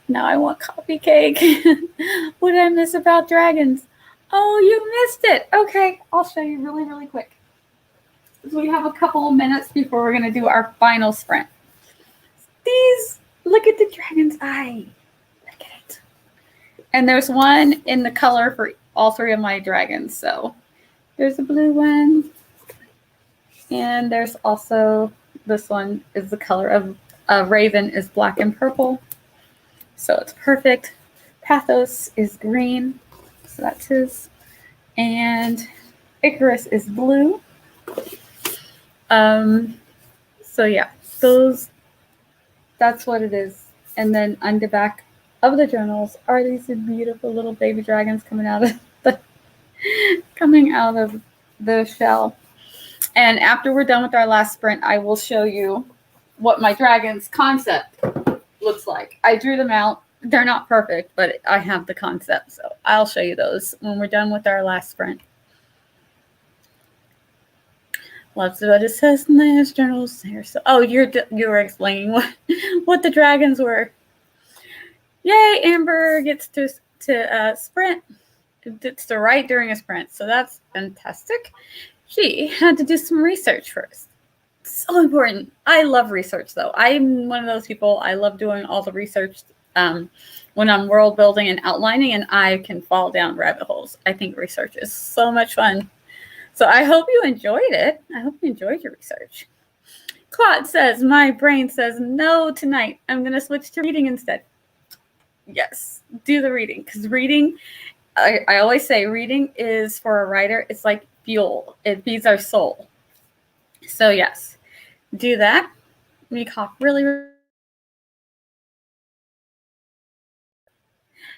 Now I want coffee cake. What did I miss about dragons? Oh, you missed it. Okay, I'll show you really, really quick. We have a couple of minutes before we're going to do our final sprint. Look at the dragon's eye. Look at it. And there's one in the color for all three of my dragons. So there's a blue one. And there's also this one is the color of Raven is black and purple. So it's perfect. Pathos is green. So that's his. And Icarus is blue. So yeah, that's what it is. And then on the back of the journals are these beautiful little baby dragons coming out of the shell. And after we're done with our last sprint, I will show you what my dragon's concept looks like. I drew them out. They're not perfect, but I have the concept. So I'll show you those when we're done with our last sprint. Lots of it says nice journals here. So, you were explaining what the dragons were. Yay, Amber gets to sprint. Gets to write during a sprint. So that's fantastic. She had to do some research first. So important. I love research, though. I'm one of those people. I love doing all the research when I'm world building and outlining, and I can fall down rabbit holes. I think research is so much fun. So I hope you enjoyed it. I hope you enjoyed your research. Claude says, my brain says no tonight. I'm going to switch to reading instead. Yes, do the reading. Because reading, I always say reading is for a writer. It's like fuel. It feeds our soul. So yes, do that. Let me cough really.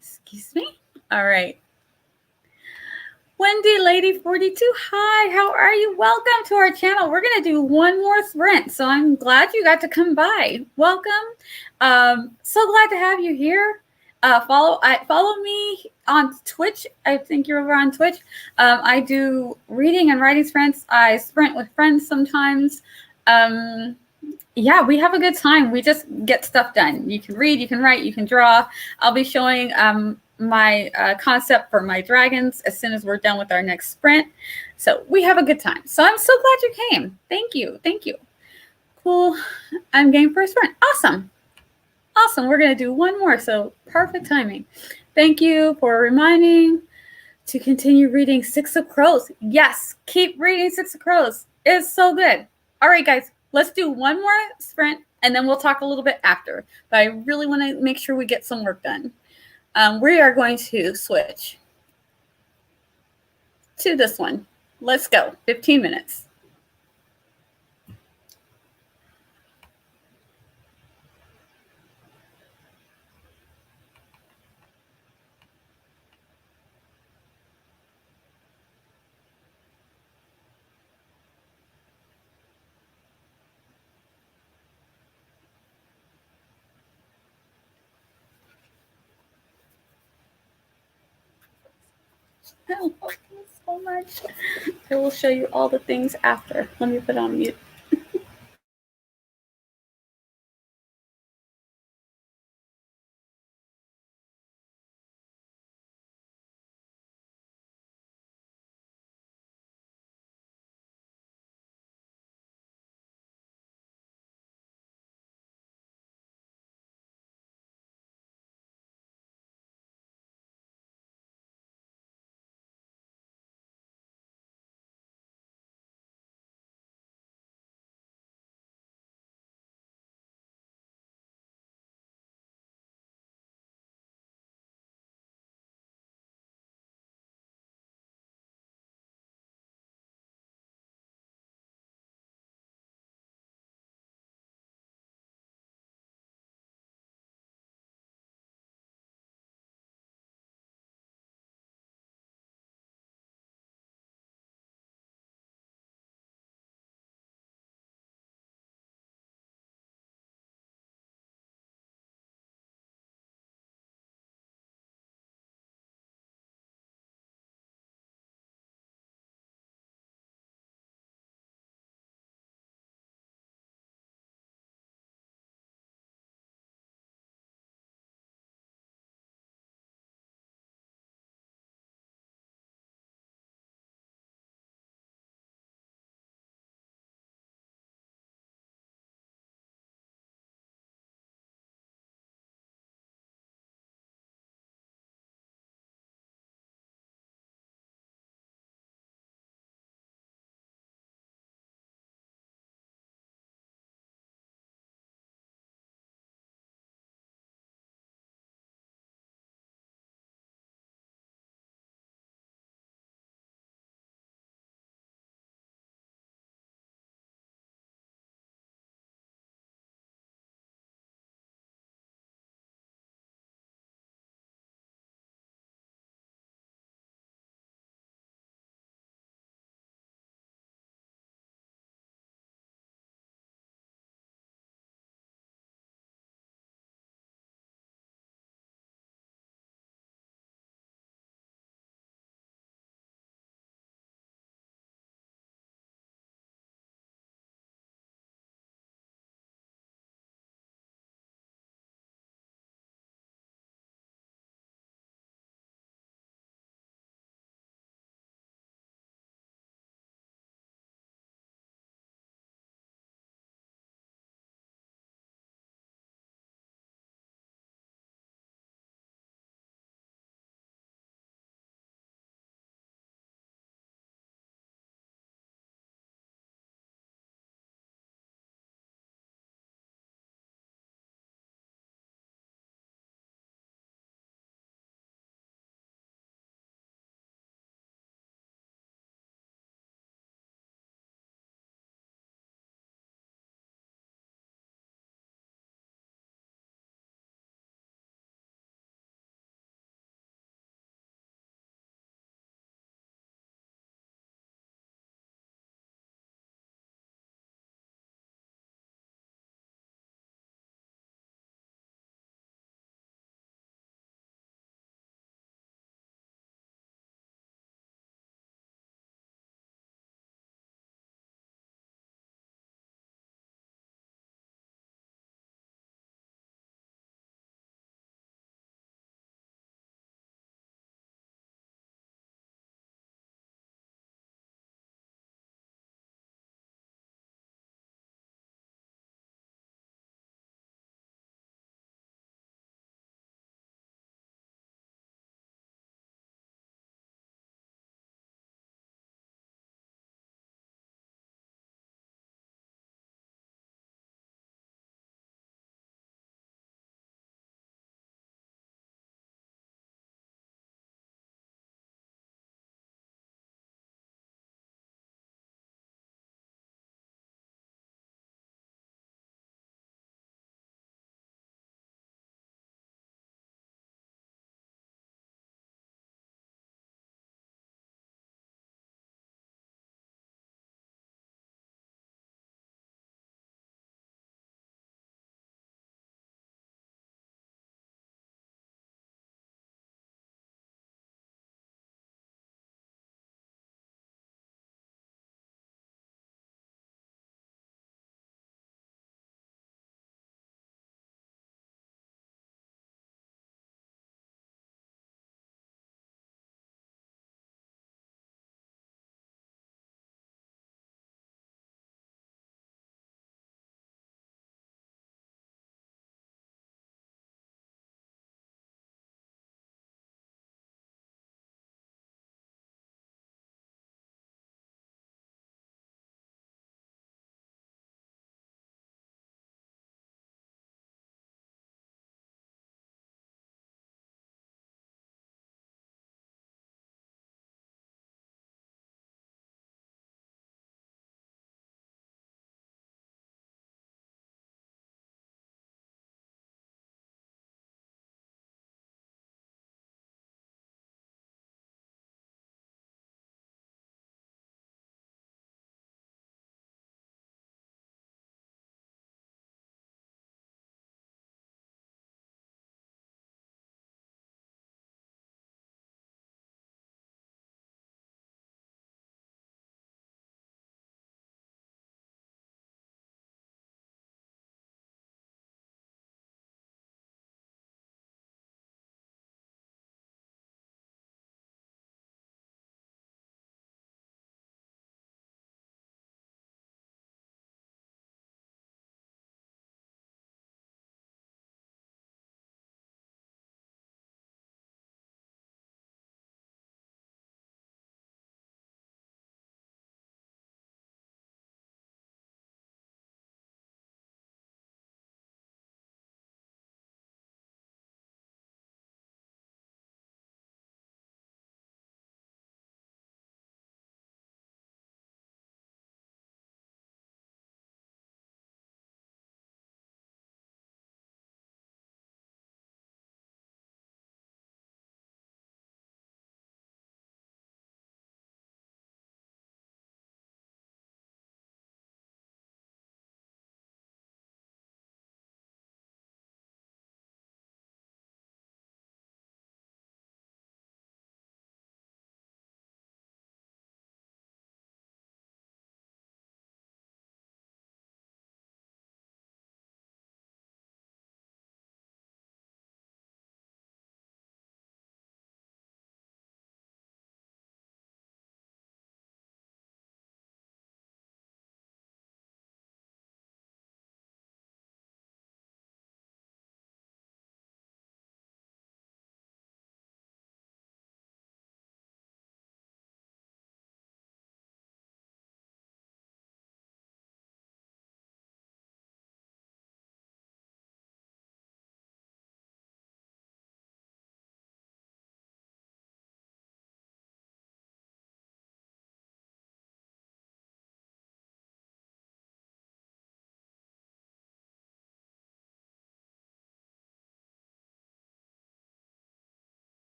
Excuse me. All right. Wendy Lady 42, hi, how are you? Welcome to our channel. We're going to do one more sprint, so I'm glad you got to come by. Welcome. So glad to have you here. Follow me on Twitch. I think you're over on Twitch. I do reading and writing sprints. I sprint with friends sometimes. Yeah, we have a good time. We just get stuff done. You can read, you can write, you can draw. I'll be showing my concept for my dragons as soon as we're done with our next sprint. So we have a good time. So I'm so glad you came. Thank you. Cool. I'm game for a sprint. Awesome. We're going to do one more. So perfect timing. Thank you for reminding to continue reading Six of Crows. Yes, keep reading Six of Crows. It's so good. All right, guys, let's do one more sprint and then we'll talk a little bit after. But I really want to make sure we get some work done. We are going to switch to this one. Let's go. 15 minutes. I love this so much. I will show you all the things after. Let me put on mute.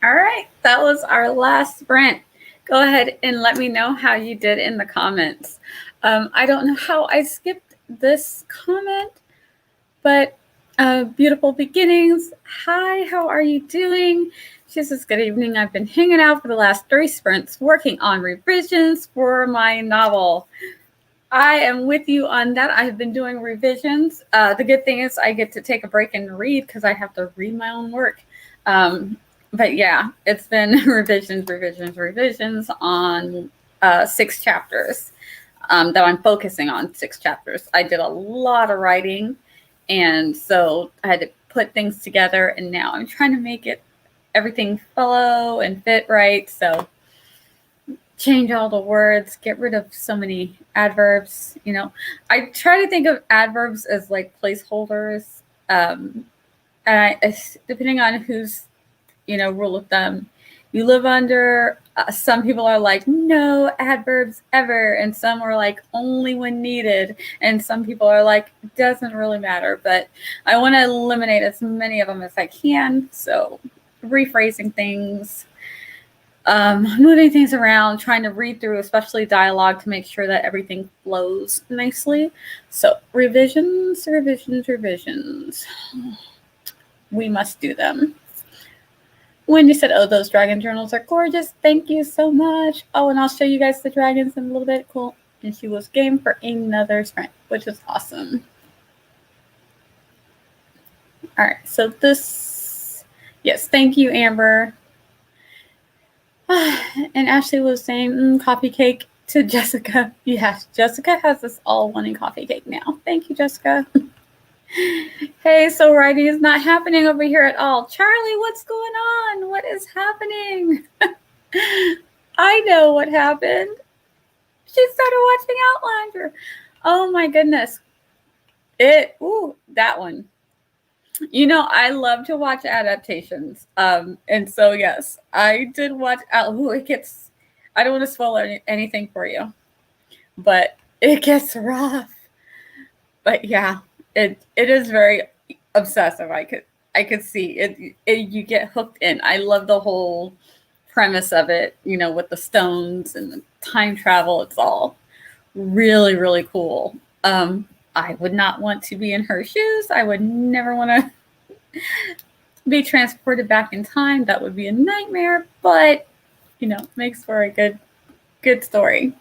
All right, that was our last sprint. Go ahead and let me know how you did in the comments. I don't know how I skipped this comment, but beautiful beginnings. Hi, how are you doing? She says, good evening. I've been hanging out for the last 3 sprints working on revisions for my novel. I am with you on that. I have been doing revisions. The good thing is I get to take a break and read because I have to read my own work. But yeah, it's been revisions on 6 chapters that I'm focusing on 6 chapters. I did a lot of writing, and so I had to put things together, and now I'm trying to make everything flow and fit right. So change all the words, get rid of so many adverbs. I try to think of adverbs as like placeholders. And depending on who's, rule of thumb you live under, some people are like, no adverbs ever. And some are like, only when needed. And some people are like, doesn't really matter. But I want to eliminate as many of them as I can. So rephrasing things, moving things around, trying to read through, especially dialogue, to make sure that everything flows nicely. So revisions. We must do them. Wendy said, oh, those dragon journals are gorgeous. Thank you so much. Oh, and I'll show you guys the dragons in a little bit. Cool. And she was game for another sprint, which is awesome. All right. So this, yes, thank you, Amber. And Ashley was saying, coffee cake to Jessica. Yes, Jessica has us all wanting coffee cake now. Thank you, Jessica. Hey, so writing is not happening over here at all. Charlie, what's going on? What is happening? I know what happened. She started watching Outlander. Oh my goodness. That one. I love to watch adaptations. And so yes, I did watch I don't want to spoil anything for you, but it gets rough. But yeah, it is very obsessive. I could see it. You get hooked in. I love the whole premise of it, with the stones and the time travel. It's all really, really cool. I would not want to be in her shoes. I would never want to be transported back in time. That would be a nightmare, but makes for a good story.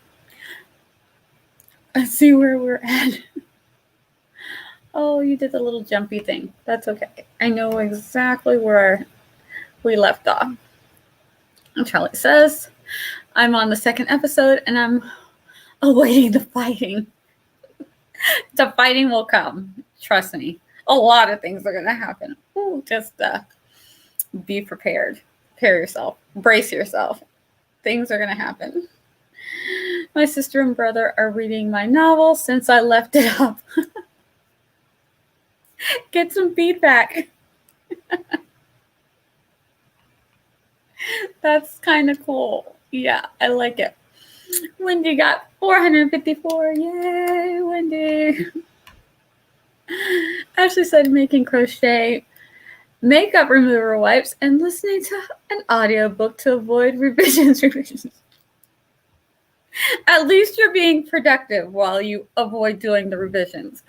Let's see where we're at. Oh, you did the little jumpy thing. That's okay. I know exactly where we left off. And Charlie says, I'm on the 2nd episode and I'm awaiting the fighting. The fighting will come. Trust me. A lot of things are going to happen. Just be prepared. Prepare yourself. Brace yourself. Things are going to happen. My sister and brother are reading my novel since I left it up. Get some feedback. That's kind of cool. Yeah, I like it. Wendy got 454. Yay, Wendy. Ashley said making crochet makeup remover wipes and listening to an audiobook to avoid revisions. At least you're being productive while you avoid doing the revisions.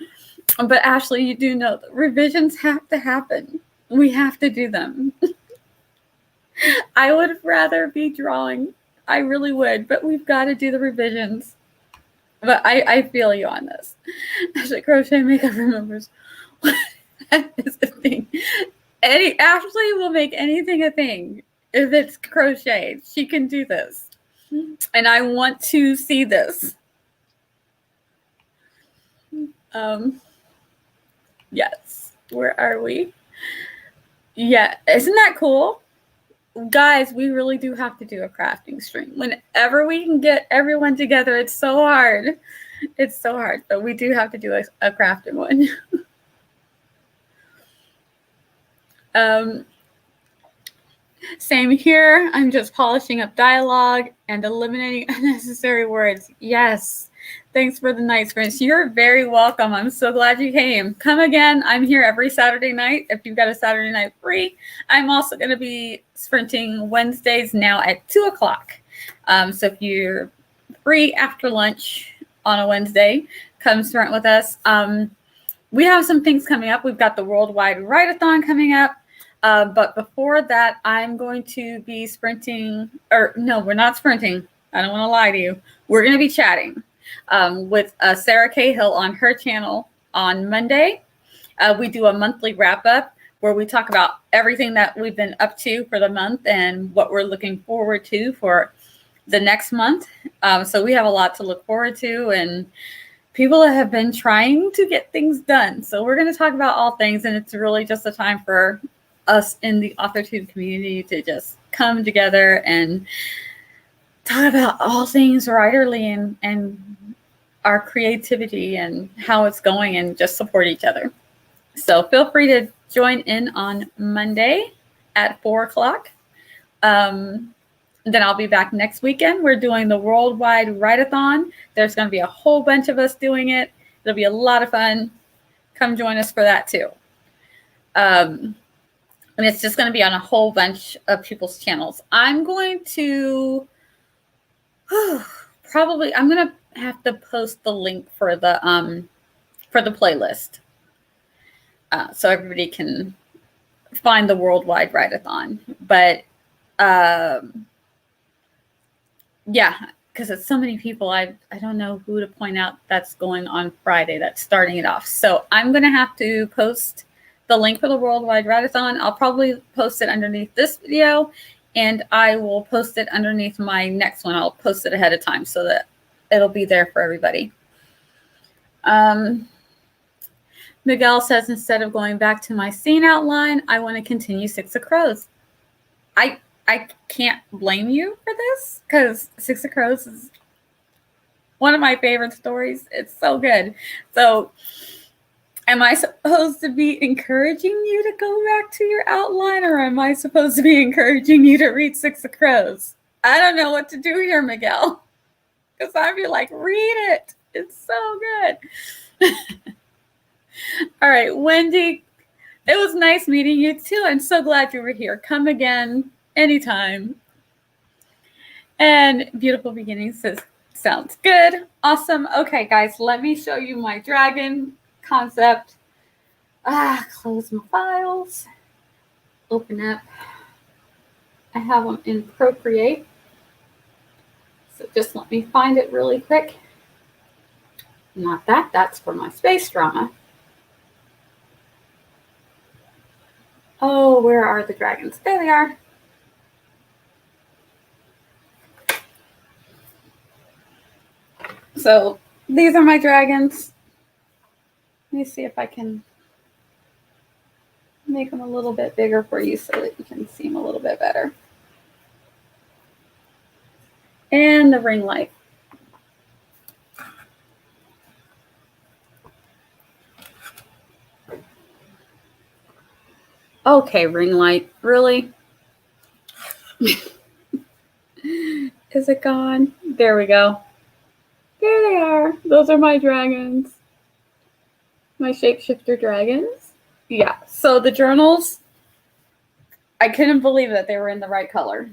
But Ashley, you do know that revisions have to happen. We have to do them. I would rather be drawing. I really would, but we've got to do the revisions. But I feel you on this. Ashley, crochet makeup removers. That is a thing. Ashley will make anything a thing if it's crocheted. She can do this. And I want to see this. Yes. Where are we? Yeah. Isn't that cool? Guys, we really do have to do a crafting stream. Whenever we can get everyone together, it's so hard. It's so hard. But we do have to do a crafting one. Same here. I'm just polishing up dialogue and eliminating unnecessary words. Yes, Thanks for the night sprints. You're very welcome. I'm so glad you came. Come again. I'm here every Saturday night. If you've got a Saturday night free, I'm also going to be sprinting Wednesdays now at 2:00. So if you're free after lunch on a Wednesday, come sprint with us. We have some things coming up. We've got the Worldwide Ride-a-thon coming up. But before that, I'm going to be sprinting, or no, we're not sprinting. I don't want to lie to you. We're going to be chatting with Sarah Cahill on her channel on Monday. We do a monthly wrap-up where we talk about everything that we've been up to for the month and what we're looking forward to for the next month. So we have a lot to look forward to, and people have been trying to get things done. So we're going to talk about all things, and it's really just a time for us in the AuthorTube community to just come together and talk about all things writerly and our creativity and how it's going, and just support each other. So feel free to join in on Monday at 4:00. Then I'll be back next weekend. We're doing the Worldwide Ride-a-thon. There's going to be a whole bunch of us doing it. It'll be a lot of fun. Come join us for that too. And it's just going to be on a whole bunch of people's channels. I'm going to I'm going to have to post the link for the playlist, so everybody can find the Worldwide Ride-a-thon. But yeah, because it's so many people, I don't know who to point out that's going on Friday, that's starting it off. So I'm going to have to post the link for the Worldwide Ride-a-thon. I'll probably post it underneath this video, and I will post it underneath my next one. I'll post it ahead of time so that it'll be there for everybody. Miguel says, instead of going back to my scene outline, I want to continue Six of Crows. I can't blame you for this, because Six of Crows is one of my favorite stories. It's so good. So am I supposed to be encouraging you to go back to your outline, or am I supposed to be encouraging you to read Six of Crows? I don't know what to do here, Miguel, because I'd be like, read it. It's so good. All right, Wendy, it was nice meeting you too. I'm so glad you were here. Come again anytime. And Beautiful Beginnings says, sounds good. Awesome. Okay, guys, let me show you my dragon concept. Close my files. Open up. I have them in Procreate. So just let me find it really quick. Not that. That's for my space drama. Oh, where are the dragons? There they are. So these are my dragons. Let me see if I can make them a little bit bigger for you so that you can see them a little bit better. And the ring light. Okay, ring light, really? Is it gone? There we go. There they are. Those are my dragons. My shapeshifter dragons. Yeah, so the journals, I couldn't believe that they were in the right color.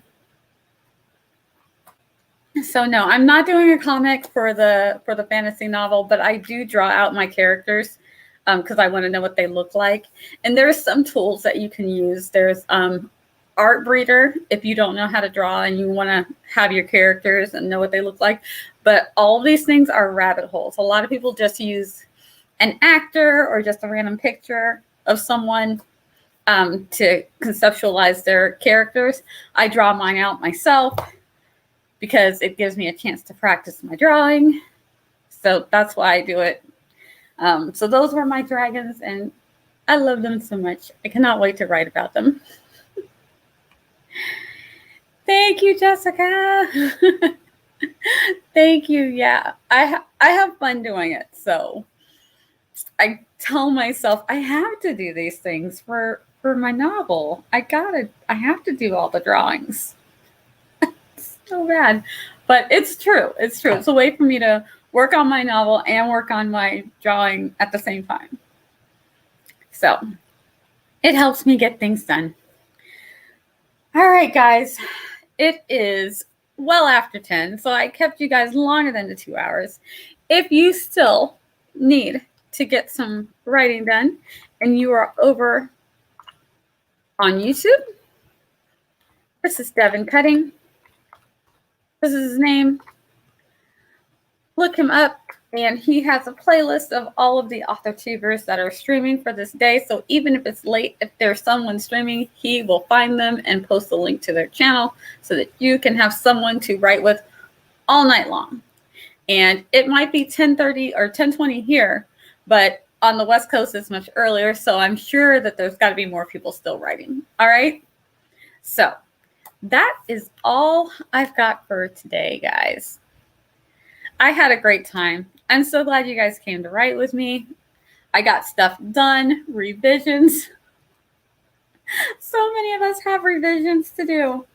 So no, I'm not doing a comic for the fantasy novel, but I do draw out my characters because I want to know what they look like. And there's some tools that you can use. There's Art Breeder if you don't know how to draw and you want to have your characters and know what they look like. But all these things are rabbit holes. A lot of people just use an actor or just a random picture of someone to conceptualize their characters. I draw mine out myself because it gives me a chance to practice my drawing. So that's why I do it. So those were my dragons, and I love them so much. I cannot wait to write about them. Thank you, Jessica. Thank you. Yeah, I have fun doing it. So I tell myself I have to do these things for my novel. I have to do all the drawings. It's so bad, but it's true. It's true. It's a way for me to work on my novel and work on my drawing at the same time. So it helps me get things done. All right, guys, it is well after 10, so I kept you guys longer than the 2 hours. If you still need to get some writing done and you are over on YouTube, this is Devin Cutting. This is his name. Look him up, and he has a playlist of all of the author-tubers that are streaming for this day. So even if it's late, if there's someone streaming, he will find them and post a link to their channel so that you can have someone to write with all night long. And it might be 10:30 or 10:20 here, but on the West Coast it's much earlier. So I'm sure that there's got to be more people still writing. All right. So that is all I've got for today, guys. I had a great time. I'm so glad you guys came to write with me. I got stuff done, revisions. So many of us have revisions to do.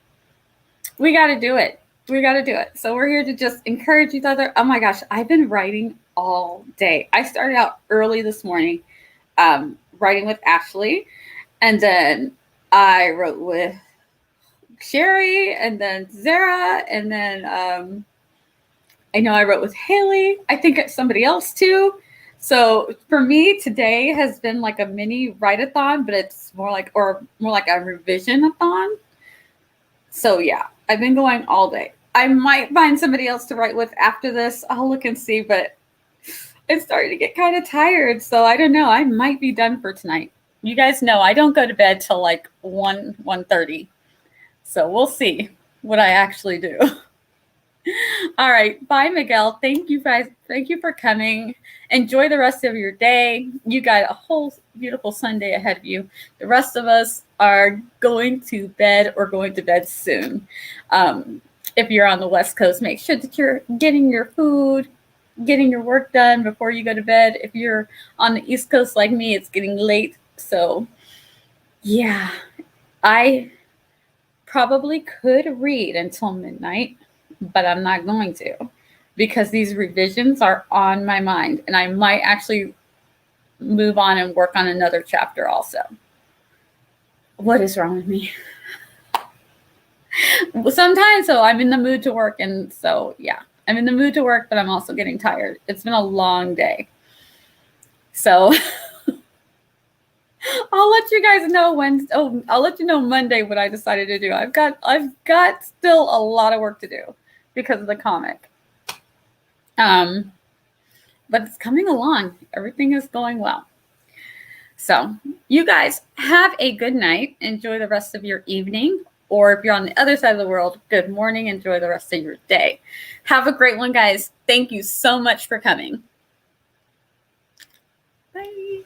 We got to do it. We got to do it. So we're here to just encourage each other. Oh my gosh, I've been writing all day. I started out early this morning writing with Ashley, and then I wrote with Sherry, and then Zara, and then I know I wrote with Haley. I think it's somebody else too. So for me, today has been like a mini write-a-thon, but it's more like a revision-a-thon. So yeah, I've been going all day. I might find somebody else to write with after this. I'll look and see, but it's starting to get kind of tired. So I don't know. I might be done for tonight. You guys know I don't go to bed till like 1:30. So we'll see what I actually do. All right. Bye, Miguel. Thank you, guys. Thank you for coming. Enjoy the rest of your day. You got a whole beautiful Sunday ahead of you. The rest of us are going to bed or going to bed soon. If you're on the West Coast, make sure that you're getting your food, getting your work done before you go to bed. If you're on the East Coast like me, it's getting late. So, yeah, I probably could read until midnight, but I'm not going to because these revisions are on my mind, and I might actually move on and work on another chapter also. What is wrong with me? Sometimes, so I'm in the mood to work, and so yeah, I'm in the mood to work, but I'm also getting tired. It's been a long day. So I'll let you guys know I'll let you know Monday what I decided to do. I've got still a lot of work to do because of the comic. But it's coming along. Everything is going well. So you guys have a good night. Enjoy the rest of your evening. Or if you're on the other side of the world, good morning. Enjoy the rest of your day. Have a great one, guys. Thank you so much for coming. Bye.